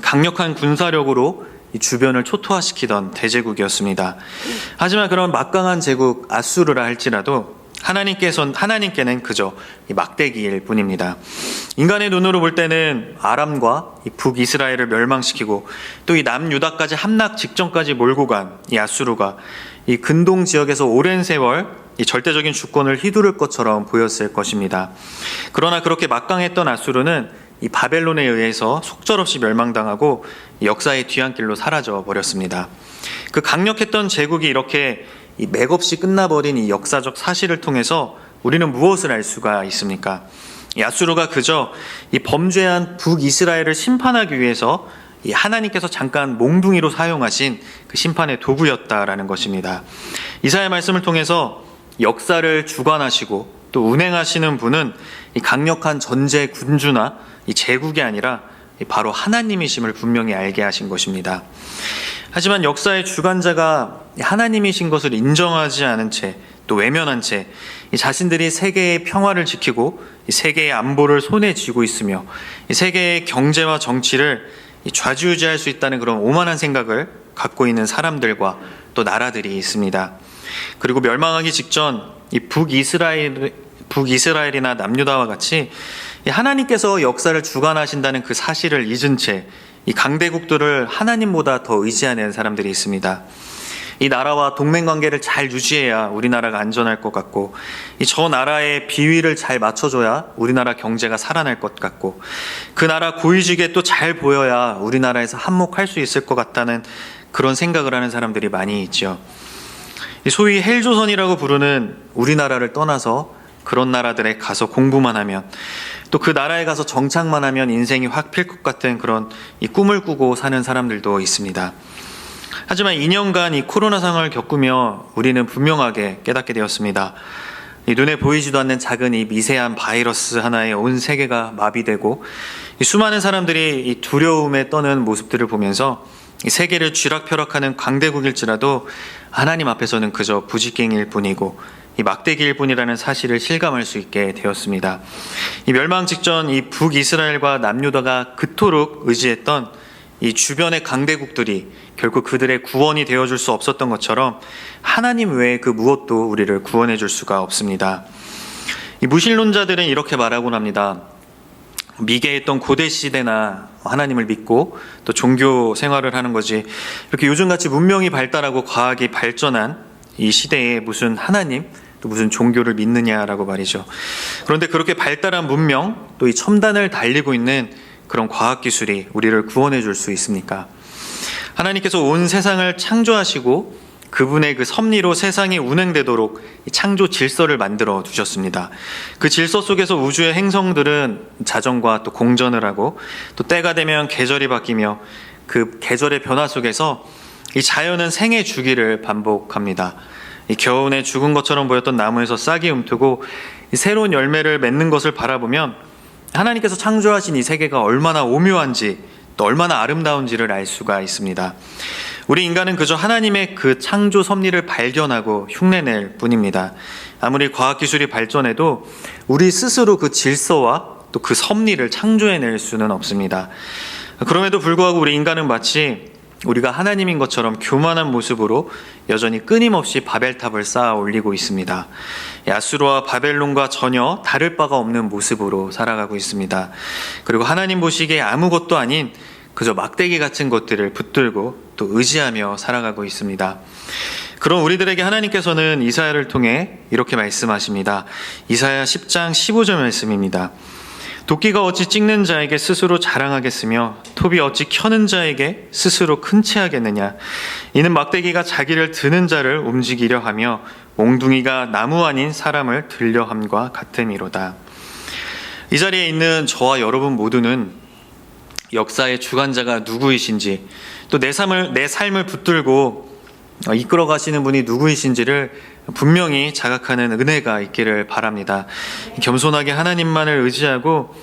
강력한 군사력으로 이 주변을 초토화시키던 대제국이었습니다. 하지만 그런 막강한 제국 아수르라 할지라도 하나님께는 그저 이 막대기일 뿐입니다. 인간의 눈으로 볼 때는 아람과 이 북이스라엘을 멸망시키고 또 이 남유다까지 함락 직전까지 몰고 간 이 아수르가 이 근동 지역에서 오랜 세월 이 절대적인 주권을 휘두를 것처럼 보였을 것입니다. 그러나 그렇게 막강했던 아수르는 이 바벨론에 의해서 속절없이 멸망당하고 역사의 뒤안길로 사라져 버렸습니다. 그 강력했던 제국이 이렇게 이 맥없이 끝나버린 이 역사적 사실을 통해서 우리는 무엇을 알 수가 있습니까? 이 아수르가 그저 이 범죄한 북이스라엘을 심판하기 위해서 이 하나님께서 잠깐 몽둥이로 사용하신 그 심판의 도구였다라는 것입니다. 이사야 말씀을 통해서 역사를 주관하시고 또 운행하시는 분은 이 강력한 전제 군주나 이 제국이 아니라 바로 하나님이심을 분명히 알게 하신 것입니다. 하지만 역사의 주관자가 하나님이신 것을 인정하지 않은 채 또 외면한 채 자신들이 세계의 평화를 지키고 세계의 안보를 손에 쥐고 있으며 세계의 경제와 정치를 좌지우지할 수 있다는 그런 오만한 생각을 갖고 있는 사람들과 또 나라들이 있습니다. 그리고 멸망하기 직전 이 북이스라엘이나 남유다와 같이 하나님께서 역사를 주관하신다는 그 사실을 잊은 채 이 강대국들을 하나님보다 더 의지하는 사람들이 있습니다. 이 나라와 동맹관계를 잘 유지해야 우리나라가 안전할 것 같고 저 나라의 비위를 잘 맞춰줘야 우리나라 경제가 살아날 것 같고 그 나라 고위직에 또 잘 보여야 우리나라에서 한몫할 수 있을 것 같다는 그런 생각을 하는 사람들이 많이 있죠. 소위 헬조선이라고 부르는 우리나라를 떠나서 그런 나라들에 가서 공부만 하면 또 그 나라에 가서 정착만 하면 인생이 확 필 것 같은 그런 이 꿈을 꾸고 사는 사람들도 있습니다. 하지만 2년간 이 코로나 상황을 겪으며 우리는 분명하게 깨닫게 되었습니다. 이 눈에 보이지도 않는 작은 이 미세한 바이러스 하나에 온 세계가 마비되고 이 수많은 사람들이 이 두려움에 떠는 모습들을 보면서 이 세계를 쥐락펴락하는 강대국일지라도 하나님 앞에서는 그저 부지깽일 뿐이고 이 막대기일 뿐이라는 사실을 실감할 수 있게 되었습니다. 이 멸망 직전 이 북이스라엘과 남유다가 그토록 의지했던 이 주변의 강대국들이 결국 그들의 구원이 되어줄 수 없었던 것처럼 하나님 외에 그 무엇도 우리를 구원해 줄 수가 없습니다. 이 무신론자들은 이렇게 말하곤 합니다. 미개했던 고대 시대나 하나님을 믿고 또 종교 생활을 하는 거지 이렇게 요즘같이 문명이 발달하고 과학이 발전한 이 시대에 무슨 하나님 또 무슨 종교를 믿느냐라고 말이죠. 그런데 그렇게 발달한 문명 또 이 첨단을 달리고 있는 그런 과학기술이 우리를 구원해 줄 수 있습니까? 하나님께서 온 세상을 창조하시고 그분의 그 섭리로 세상이 운행되도록 창조 질서를 만들어 두셨습니다. 그 질서 속에서 우주의 행성들은 자전과 또 공전을 하고 또 때가 되면 계절이 바뀌며 그 계절의 변화 속에서 이 자연은 생의 주기를 반복합니다. 이 겨우내 죽은 것처럼 보였던 나무에서 싹이 움트고 이 새로운 열매를 맺는 것을 바라보면 하나님께서 창조하신 이 세계가 얼마나 오묘한지 또 얼마나 아름다운지를 알 수가 있습니다. 우리 인간은 그저 하나님의 그 창조 섭리를 발견하고 흉내낼 뿐입니다. 아무리 과학기술이 발전해도 우리 스스로 그 질서와 또 그 섭리를 창조해낼 수는 없습니다. 그럼에도 불구하고 우리 인간은 마치 우리가 하나님인 것처럼 교만한 모습으로 여전히 끊임없이 바벨탑을 쌓아 올리고 있습니다. 아수르와 바벨론과 전혀 다를 바가 없는 모습으로 살아가고 있습니다. 그리고 하나님 보시기에 아무것도 아닌 그저 막대기 같은 것들을 붙들고 또 의지하며 살아가고 있습니다. 그런 우리들에게 하나님께서는 이사야를 통해 이렇게 말씀하십니다. 이사야 10장 15절 말씀입니다. 도끼가 어찌 찍는 자에게 스스로 자랑하겠으며 톱이 어찌 켜는 자에게 스스로 큰 채하겠느냐. 이는 막대기가 자기를 드는 자를 움직이려 하며 몽둥이가 나무 아닌 사람을 들려 함과 같음이로다. 이 자리에 있는 저와 여러분 모두는 역사의 주관자가 누구이신지, 또 내 삶을 붙들고 이끌어 가시는 분이 누구이신지를 분명히 자각하는 은혜가 있기를 바랍니다. 겸손하게 하나님만을 의지하고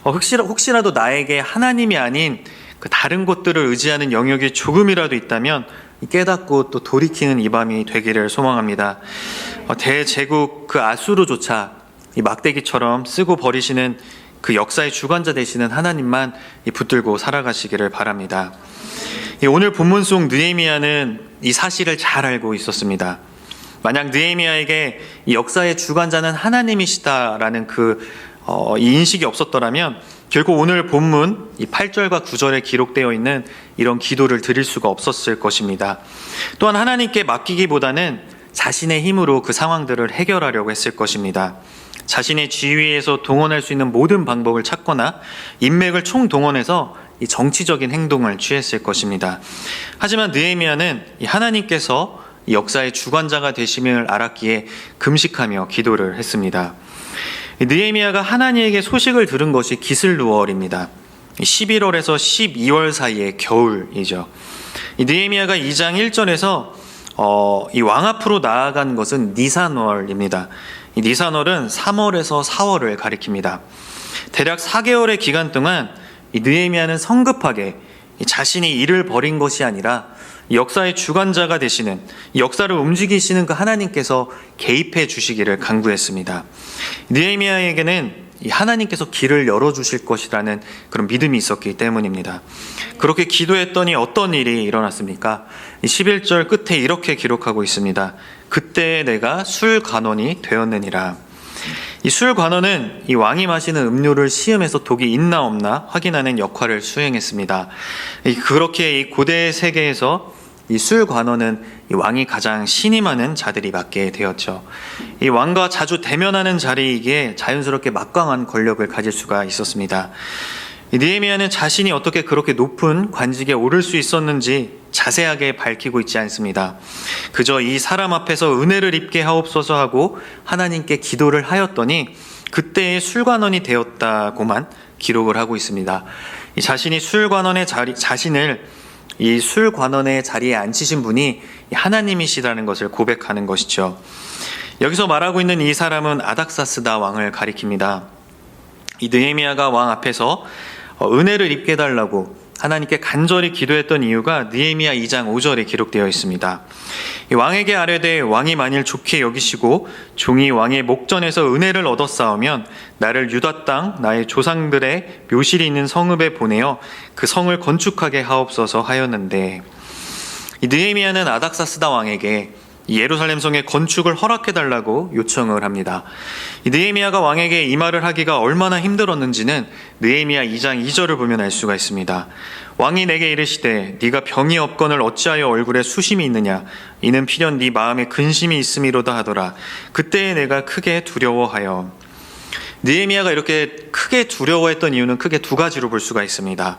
혹시라도 나에게 하나님이 아닌 그 다른 곳들을 의지하는 영역이 조금이라도 있다면 깨닫고 또 돌이키는 이 밤이 되기를 소망합니다. 대제국 그 아수르조차 이 막대기처럼 쓰고 버리시는 그 역사의 주관자 되시는 하나님만 붙들고 살아가시기를 바랍니다. 오늘 본문 속 느헤미야는 이 사실을 잘 알고 있었습니다. 만약 느헤미야에게 이 역사의 주관자는 하나님이시다라는 이 인식이 없었더라면 결국 오늘 본문 이 8절과 9절에 기록되어 있는 이런 기도를 드릴 수가 없었을 것입니다. 또한 하나님께 맡기기보다는 자신의 힘으로 그 상황들을 해결하려고 했을 것입니다. 자신의 지위에서 동원할 수 있는 모든 방법을 찾거나 인맥을 총동원해서 이 정치적인 행동을 취했을 것입니다. 하지만 느헤미야는 이 하나님께서 이 역사의 주관자가 되심을 알았기에 금식하며 기도를 했습니다. 느헤미야가 하나님에게 소식을 들은 것이 기슬루월입니다. 11월에서 12월 사이의 겨울이죠. 느헤미야가 2장 1절에서 이 왕 앞으로 나아간 것은 니산월입니다. 이 니산월은 3월에서 4월을 가리킵니다. 대략 4개월의 기간 동안 이 느헤미야는 성급하게 자신이 일을 벌인 것이 아니라 역사의 주관자가 되시는, 역사를 움직이시는 그 하나님께서 개입해 주시기를 간구했습니다. 느헤미야에게는 하나님께서 길을 열어주실 것이라는 그런 믿음이 있었기 때문입니다. 그렇게 기도했더니 어떤 일이 일어났습니까? 11절 끝에 이렇게 기록하고 있습니다. 그때 내가 술관원이 되었느니라. 이 술관원은 이 왕이 마시는 음료를 시음해서 독이 있나 없나 확인하는 역할을 수행했습니다. 그렇게 이 고대 세계에서 이 술관원은 이 왕이 가장 신임하는 자들이 맡게 되었죠. 이 왕과 자주 대면하는 자리이기에 자연스럽게 막강한 권력을 가질 수가 있었습니다. 느헤미야는 자신이 어떻게 그렇게 높은 관직에 오를 수 있었는지 자세하게 밝히고 있지 않습니다. 그저 이 사람 앞에서 은혜를 입게 하옵소서 하고 하나님께 기도를 하였더니 그때의 술관원이 되었다고만 기록을 하고 있습니다. 자신이 자신을 이 술관원의 자리에 앉히신 분이 하나님이시라는 것을 고백하는 것이죠. 여기서 말하고 있는 이 사람은 아닥사스다 왕을 가리킵니다. 이 느헤미야가 왕 앞에서 은혜를 입게 해달라고 하나님께 간절히 기도했던 이유가 느헤미야 2장 5절에 기록되어 있습니다. 왕에게 아뢰되 왕이 만일 좋게 여기시고 종이 왕의 목전에서 은혜를 얻었사오면 나를 유다 땅 나의 조상들의 묘실이 있는 성읍에 보내어 그 성을 건축하게 하옵소서 하였는데, 이 느헤미야는 아닥사스다 왕에게 예루살렘 성의 건축을 허락해달라고 요청을 합니다. 이 느헤미야가 왕에게 이 말을 하기가 얼마나 힘들었는지는 느헤미야 2장 2절을 보면 알 수가 있습니다. 왕이 내게 이르시되 네가 병이 없거늘 어찌하여 얼굴에 수심이 있느냐, 이는 필연 네 마음에 근심이 있음이로다 하더라. 그때에 내가 크게 두려워하여. 느헤미야가 이렇게 크게 두려워했던 이유는 크게 두 가지로 볼 수가 있습니다.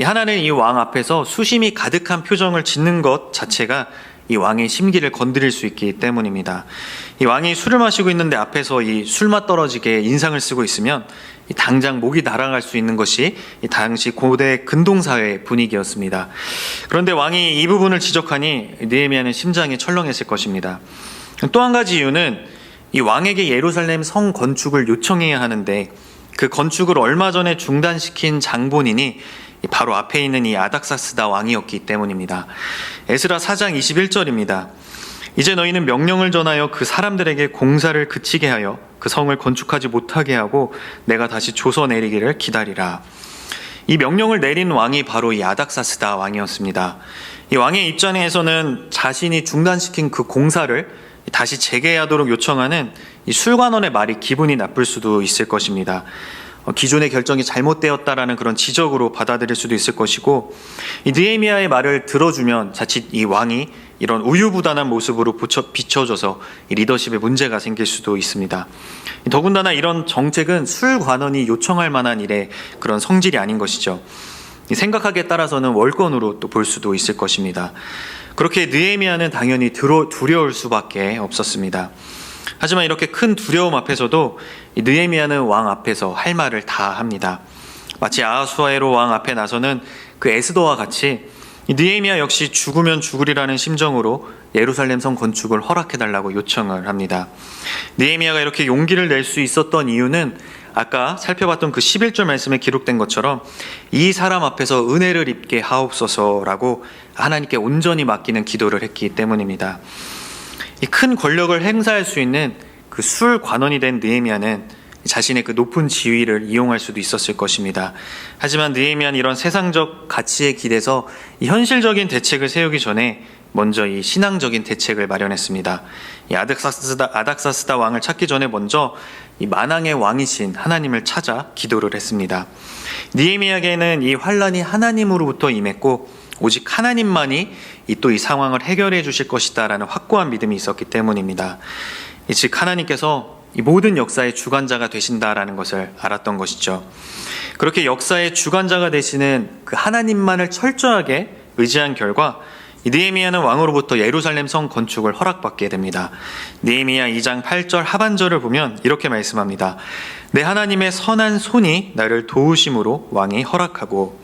하나는 이 왕 앞에서 수심이 가득한 표정을 짓는 것 자체가 이 왕의 심기를 건드릴 수 있기 때문입니다. 이 왕이 술을 마시고 있는데 앞에서 이 술맛 떨어지게 인상을 쓰고 있으면 당장 목이 날아갈 수 있는 것이 이 당시 고대 근동사회의 분위기였습니다. 그런데 왕이 이 부분을 지적하니 느헤미야는 심장이 철렁했을 것입니다. 또 한 가지 이유는 이 왕에게 예루살렘 성 건축을 요청해야 하는데 그 건축을 얼마 전에 중단시킨 장본인이 바로 앞에 있는 이 아닥사스다 왕이었기 때문입니다. 에스라 4장 21절입니다. 이제 너희는 명령을 전하여 그 사람들에게 공사를 그치게 하여 그 성을 건축하지 못하게 하고 내가 다시 조서 내리기를 기다리라. 이 명령을 내린 왕이 바로 이 아닥사스다 왕이었습니다. 이 왕의 입장에서는 자신이 중단시킨 그 공사를 다시 재개하도록 요청하는 이 술관원의 말이 기분이 나쁠 수도 있을 것입니다. 기존의 결정이 잘못되었다라는 그런 지적으로 받아들일 수도 있을 것이고, 이 느헤미야의 말을 들어주면 자칫 이 왕이 이런 우유부단한 모습으로 비춰져서 이 리더십에 문제가 생길 수도 있습니다. 더군다나 이런 정책은 술관원이 요청할 만한 일의 그런 성질이 아닌 것이죠. 생각하기에 따라서는 월권으로 또 볼 수도 있을 것입니다. 그렇게 느헤미야는 당연히 두려울 수밖에 없었습니다. 하지만 이렇게 큰 두려움 앞에서도 이 느헤미야는 왕 앞에서 할 말을 다 합니다. 마치 아하수에로 왕 앞에 나서는 그 에스더와 같이 이 느헤미야 역시 죽으면 죽으리라는 심정으로 예루살렘 성 건축을 허락해달라고 요청을 합니다. 느헤미야가 이렇게 용기를 낼 수 있었던 이유는 아까 살펴봤던 그 11절 말씀에 기록된 것처럼 이 사람 앞에서 은혜를 입게 하옵소서라고 하나님께 온전히 맡기는 기도를 했기 때문입니다. 이 큰 권력을 행사할 수 있는 그 술 관원이 된 느헤미야는 자신의 그 높은 지위를 이용할 수도 있었을 것입니다. 하지만 느헤미야는 이런 세상적 가치에 기대서 이 현실적인 대책을 세우기 전에 먼저 이 신앙적인 대책을 마련했습니다. 이 아닥사스다 왕을 찾기 전에 먼저 이 만왕의 왕이신 하나님을 찾아 기도를 했습니다. 느헤미야에게는 이 환란이 하나님으로부터 임했고 오직 하나님만이 또 이 상황을 해결해 주실 것이다라는 확고한 믿음이 있었기 때문입니다. 즉 하나님께서 이 모든 역사의 주관자가 되신다라는 것을 알았던 것이죠. 그렇게 역사의 주관자가 되시는 그 하나님만을 철저하게 의지한 결과 느헤미야는 왕으로부터 예루살렘 성 건축을 허락받게 됩니다. 느헤미야 2장 8절 하반절을 보면 이렇게 말씀합니다. 내 하나님의 선한 손이 나를 도우심으로 왕이 허락하고,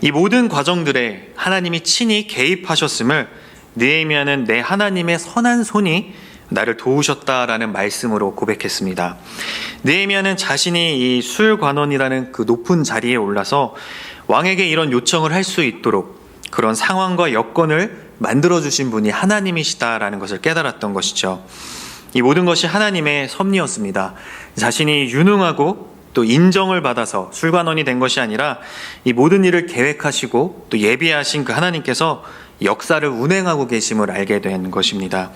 이 모든 과정들에 하나님이 친히 개입하셨음을 느헤미야는 내 하나님의 선한 손이 나를 도우셨다라는 말씀으로 고백했습니다. 느헤미야는 자신이 이 술관원이라는 그 높은 자리에 올라서 왕에게 이런 요청을 할 수 있도록 그런 상황과 여건을 만들어주신 분이 하나님이시다라는 것을 깨달았던 것이죠. 이 모든 것이 하나님의 섭리였습니다. 자신이 유능하고 또 인정을 받아서 술관원이 된 것이 아니라 이 모든 일을 계획하시고 또 예비하신 그 하나님께서 역사를 운행하고 계심을 알게 된 것입니다.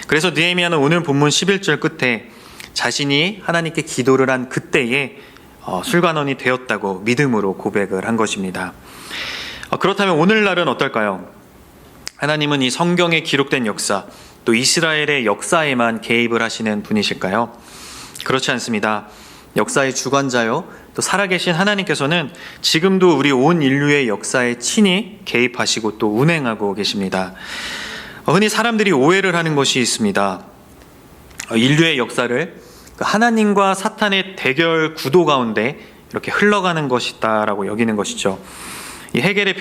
그래서 느헤미야는 오늘 본문 11절 끝에 자신이 하나님께 기도를 한 그때에 술관원이 되었다고 믿음으로 고백을 한 것입니다. 그렇다면 오늘날은 어떨까요? 하나님은 이 성경에 기록된 역사, 또 이스라엘의 역사에만 개입을 하시는 분이실까요? 그렇지 않습니다. 역사의 주관자요, 또 살아계신 하나님께서는 지금도 우리 온 인류의 역사에 친히 개입하시고 또 운행하고 계십니다. 흔히 사람들이 오해를 하는 것이 있습니다. 인류의 역사를 하나님과 사탄의 대결 구도 가운데 이렇게 흘러가는 것이다라고 여기는 것이죠. 이 헤겔의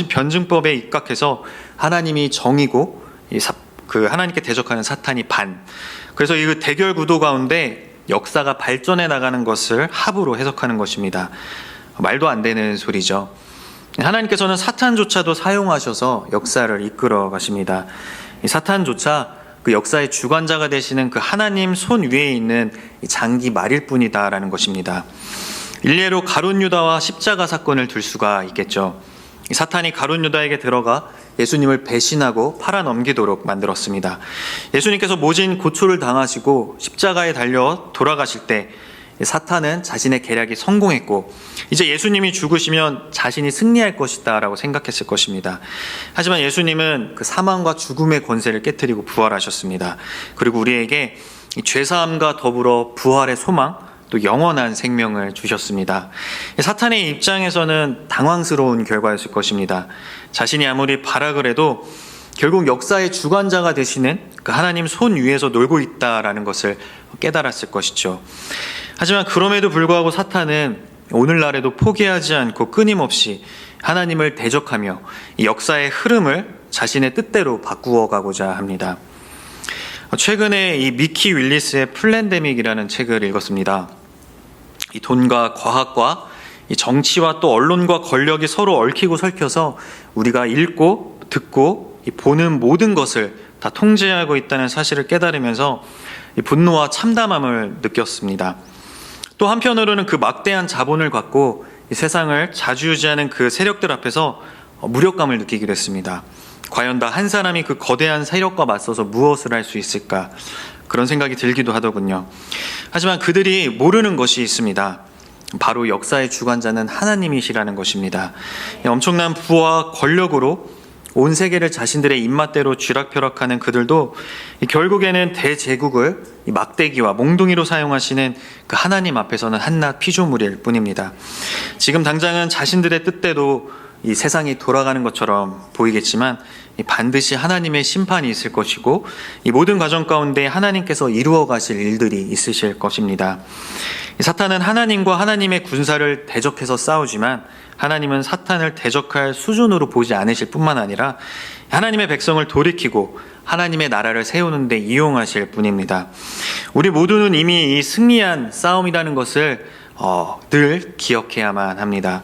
변증법에 입각해서 하나님이 정이고 그 하나님께 대적하는 사탄이 반. 그래서 이 대결 구도 가운데 역사가 발전해 나가는 것을 합으로 해석하는 것입니다. 말도 안 되는 소리죠. 하나님께서는 사탄조차도 사용하셔서 역사를 이끌어 가십니다. 이 사탄조차 그 역사의 주관자가 되시는 그 하나님 손 위에 있는 장기 말일 뿐이다라는 것입니다. 일례로 가룟 유다와 십자가 사건을 들 수가 있겠죠. 사탄이 가룟 유다에게 들어가 예수님을 배신하고 팔아넘기도록 만들었습니다. 예수님께서 모진 고초를 당하시고 십자가에 달려 돌아가실 때 사탄은 자신의 계략이 성공했고 이제 예수님이 죽으시면 자신이 승리할 것이다 라고 생각했을 것입니다. 하지만 예수님은 그 사망과 죽음의 권세를 깨뜨리고 부활하셨습니다. 그리고 우리에게 죄사함과 더불어 부활의 소망, 또 영원한 생명을 주셨습니다. 사탄의 입장에서는 당황스러운 결과였을 것입니다. 자신이 아무리 발악을 해도 결국 역사의 주관자가 되시는 그 하나님 손 위에서 놀고 있다라는 것을 깨달았을 것이죠. 하지만 그럼에도 불구하고 사탄은 오늘날에도 포기하지 않고 끊임없이 하나님을 대적하며 이 역사의 흐름을 자신의 뜻대로 바꾸어 가고자 합니다. 최근에 이 미키 윌리스의 플랜데믹이라는 책을 읽었습니다. 이 돈과 과학과 이 정치와 또 언론과 권력이 서로 얽히고 설켜서 우리가 읽고 듣고 보는 모든 것을 다 통제하고 있다는 사실을 깨달으면서 이 분노와 참담함을 느꼈습니다. 또 한편으로는 그 막대한 자본을 갖고 이 세상을 좌지우지하는 그 세력들 앞에서 무력감을 느끼기도 했습니다. 과연 다 한 사람이 그 거대한 세력과 맞서서 무엇을 할 수 있을까? 그런 생각이 들기도 하더군요. 하지만 그들이 모르는 것이 있습니다. 바로 역사의 주관자는 하나님이시라는 것입니다. 엄청난 부와 권력으로 온 세계를 자신들의 입맛대로 쥐락펴락하는 그들도 결국에는 대제국을 막대기와 몽둥이로 사용하시는 그 하나님 앞에서는 한낱 피조물일 뿐입니다. 지금 당장은 자신들의 뜻대로 이 세상이 돌아가는 것처럼 보이겠지만 반드시 하나님의 심판이 있을 것이고 이 모든 과정 가운데 하나님께서 이루어 가실 일들이 있으실 것입니다. 사탄은 하나님과 하나님의 군사를 대적해서 싸우지만 하나님은 사탄을 대적할 수준으로 보지 않으실 뿐만 아니라 하나님의 백성을 돌이키고 하나님의 나라를 세우는 데 이용하실 분입니다. 우리 모두는 이미 이 승리한 싸움이라는 것을 늘 기억해야만 합니다.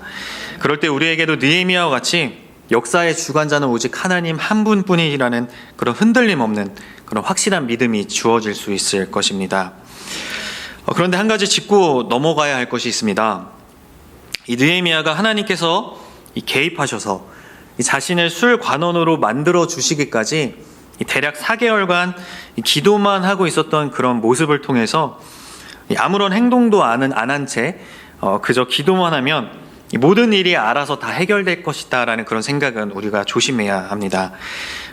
그럴 때 우리에게도 느헤미야와 같이 역사의 주관자는 오직 하나님 한 분뿐이라는 그런 흔들림 없는 그런 확실한 믿음이 주어질 수 있을 것입니다. 그런데 한 가지 짚고 넘어가야 할 것이 있습니다. 이 느헤미야가 하나님께서 개입하셔서 자신을 술 관원으로 만들어 주시기까지 대략 4개월간 기도만 하고 있었던 그런 모습을 통해서 아무런 행동도 안 한 채 그저 기도만 하면 모든 일이 알아서 다 해결될 것이다라는 그런 생각은 우리가 조심해야 합니다.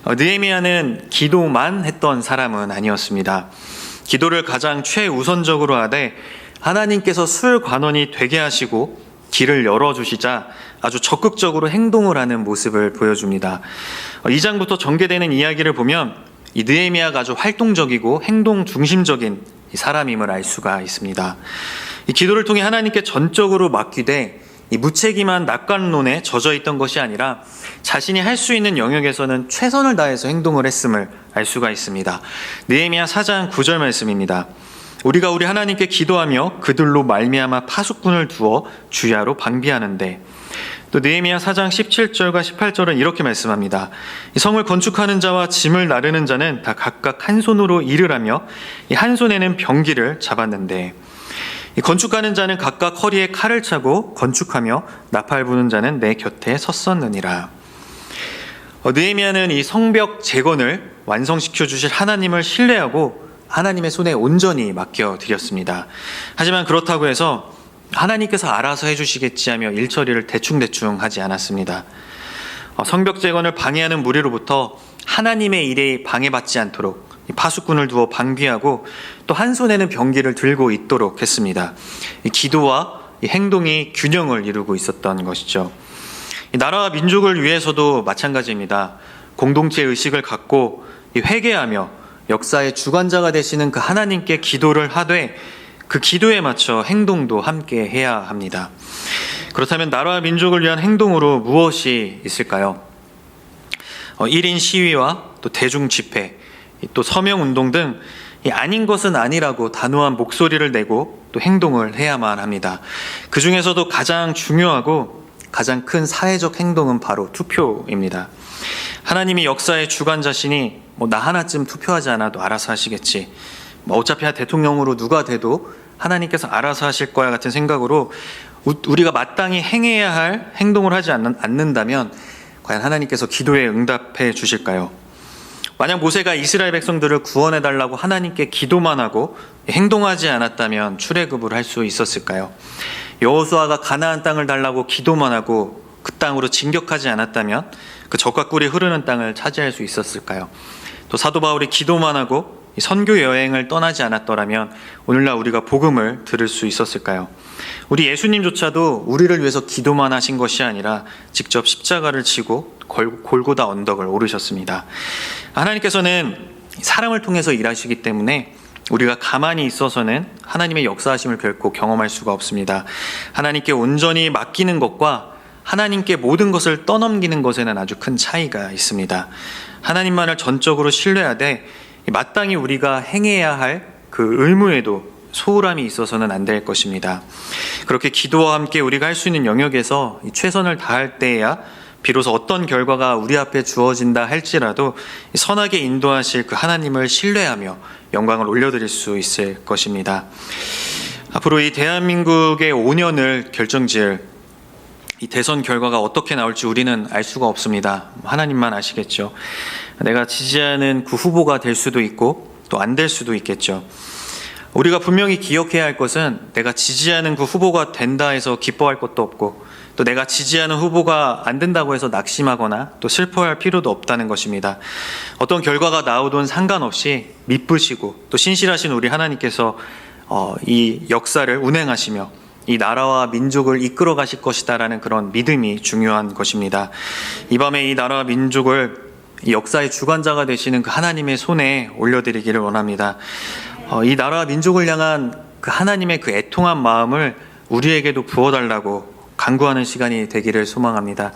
느헤미야는 기도만 했던 사람은 아니었습니다. 기도를 가장 최우선적으로 하되 하나님께서 술 관원이 되게 하시고 길을 열어주시자 아주 적극적으로 행동을 하는 모습을 보여줍니다. 2장부터 전개되는 이야기를 보면 이 느헤미야가 아주 활동적이고 행동 중심적인 사람임을 알 수가 있습니다. 이 기도를 통해 하나님께 전적으로 맡기되 이 무책임한 낙관론에 젖어 있던 것이 아니라 자신이 할 수 있는 영역에서는 최선을 다해서 행동을 했음을 알 수가 있습니다. 느헤미야 4장 9절 말씀입니다. 우리가 우리 하나님께 기도하며 그들로 말미암아 파수꾼을 두어 주야로 방비하는데, 또 느헤미야 4장 17절과 18절은 이렇게 말씀합니다. 이 성을 건축하는 자와 짐을 나르는 자는 다 각각 한 손으로 일을 하며 이 한 손에는 병기를 잡았는데, 이 건축하는 자는 각각 허리에 칼을 차고 건축하며 나팔 부는 자는 내 곁에 섰었느니라. 느헤미야는 이 성벽 재건을 완성시켜 주실 하나님을 신뢰하고 하나님의 손에 온전히 맡겨드렸습니다. 하지만 그렇다고 해서 하나님께서 알아서 해주시겠지 하며 일처리를 대충대충 하지 않았습니다. 성벽 재건을 방해하는 무리로부터 하나님의 일에 방해받지 않도록 파수꾼을 두어 방비하고 또 한 손에는 병기를 들고 있도록 했습니다. 이 기도와 이 행동이 균형을 이루고 있었던 것이죠. 이 나라와 민족을 위해서도 마찬가지입니다. 공동체 의식을 갖고 회개하며 역사의 주관자가 되시는 그 하나님께 기도를 하되 그 기도에 맞춰 행동도 함께 해야 합니다. 그렇다면 나라와 민족을 위한 행동으로 무엇이 있을까요? 1인 시위와 또 대중 집회, 또 서명운동 등 아닌 것은 아니라고 단호한 목소리를 내고 또 행동을 해야만 합니다. 그 중에서도 가장 중요하고 가장 큰 사회적 행동은 바로 투표입니다. 하나님이 역사의 주관자시니 나 하나쯤 투표하지 않아도 알아서 하시겠지, 어차피 대통령으로 누가 돼도 하나님께서 알아서 하실 거야 같은 생각으로 우리가 마땅히 행해야 할 행동을 하지 않는다면 과연 하나님께서 기도에 응답해 주실까요? 만약 모세가 이스라엘 백성들을 구원해달라고 하나님께 기도만 하고 행동하지 않았다면 출애굽을 할 수 있었을까요? 여호수아가 가나안 땅을 달라고 기도만 하고 그 땅으로 진격하지 않았다면 그 적과 꿀이 흐르는 땅을 차지할 수 있었을까요? 또 사도 바울이 기도만 하고 선교 여행을 떠나지 않았더라면 오늘날 우리가 복음을 들을 수 있었을까요? 우리 예수님조차도 우리를 위해서 기도만 하신 것이 아니라 직접 십자가를 지고 골고다 언덕을 오르셨습니다. 하나님께서는 사람을 통해서 일하시기 때문에 우리가 가만히 있어서는 하나님의 역사하심을 결코 경험할 수가 없습니다. 하나님께 온전히 맡기는 것과 하나님께 모든 것을 떠넘기는 것에는 아주 큰 차이가 있습니다. 하나님만을 전적으로 신뢰하되 마땅히 우리가 행해야 할 그 의무에도 소홀함이 있어서는 안 될 것입니다. 그렇게 기도와 함께 우리가 할 수 있는 영역에서 최선을 다할 때에야 비로소 어떤 결과가 우리 앞에 주어진다 할지라도 선하게 인도하실 그 하나님을 신뢰하며 영광을 올려드릴 수 있을 것입니다. 앞으로 이 대한민국의 5년을 결정지을 이 대선 결과가 어떻게 나올지 우리는 알 수가 없습니다. 하나님만 아시겠죠. 내가 지지하는 그 후보가 될 수도 있고 또 안 될 수도 있겠죠. 우리가 분명히 기억해야 할 것은 내가 지지하는 그 후보가 된다 해서 기뻐할 것도 없고 또 내가 지지하는 후보가 안 된다고 해서 낙심하거나 또 슬퍼할 필요도 없다는 것입니다. 어떤 결과가 나오든 상관없이 믿으시고 또 신실하신 우리 하나님께서 이 역사를 운행하시며 이 나라와 민족을 이끌어 가실 것이다라는 그런 믿음이 중요한 것입니다. 이 밤에 이 나라와 민족을 이 역사의 주관자가 되시는 그 하나님의 손에 올려드리기를 원합니다. 이 나라와 민족을 향한 그 하나님의 그 애통한 마음을 우리에게도 부어달라고 간구하는 시간이 되기를 소망합니다.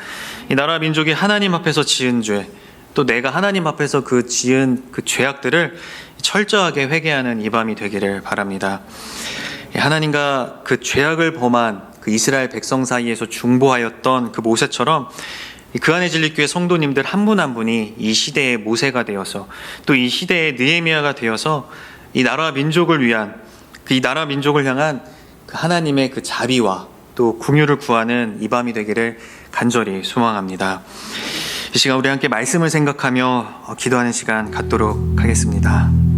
이 나라와 민족이 하나님 앞에서 지은 죄, 또 내가 하나님 앞에서 그 지은 그 죄악들을 철저하게 회개하는 이 밤이 되기를 바랍니다. 하나님과 그 죄악을 범한 그 이스라엘 백성 사이에서 중보하였던 그 모세처럼 그 안에 진리교회 성도님들 한 분 한 분이 이 시대의 모세가 되어서 또 이 시대의 느헤미야가 되어서 이 나라와 민족을 위한 이 나라 민족을 향한 그 하나님의 그 자비와 또 긍휼을 구하는 이 밤이 되기를 간절히 소망합니다. 이 시간 우리 함께 말씀을 생각하며 기도하는 시간 갖도록 하겠습니다.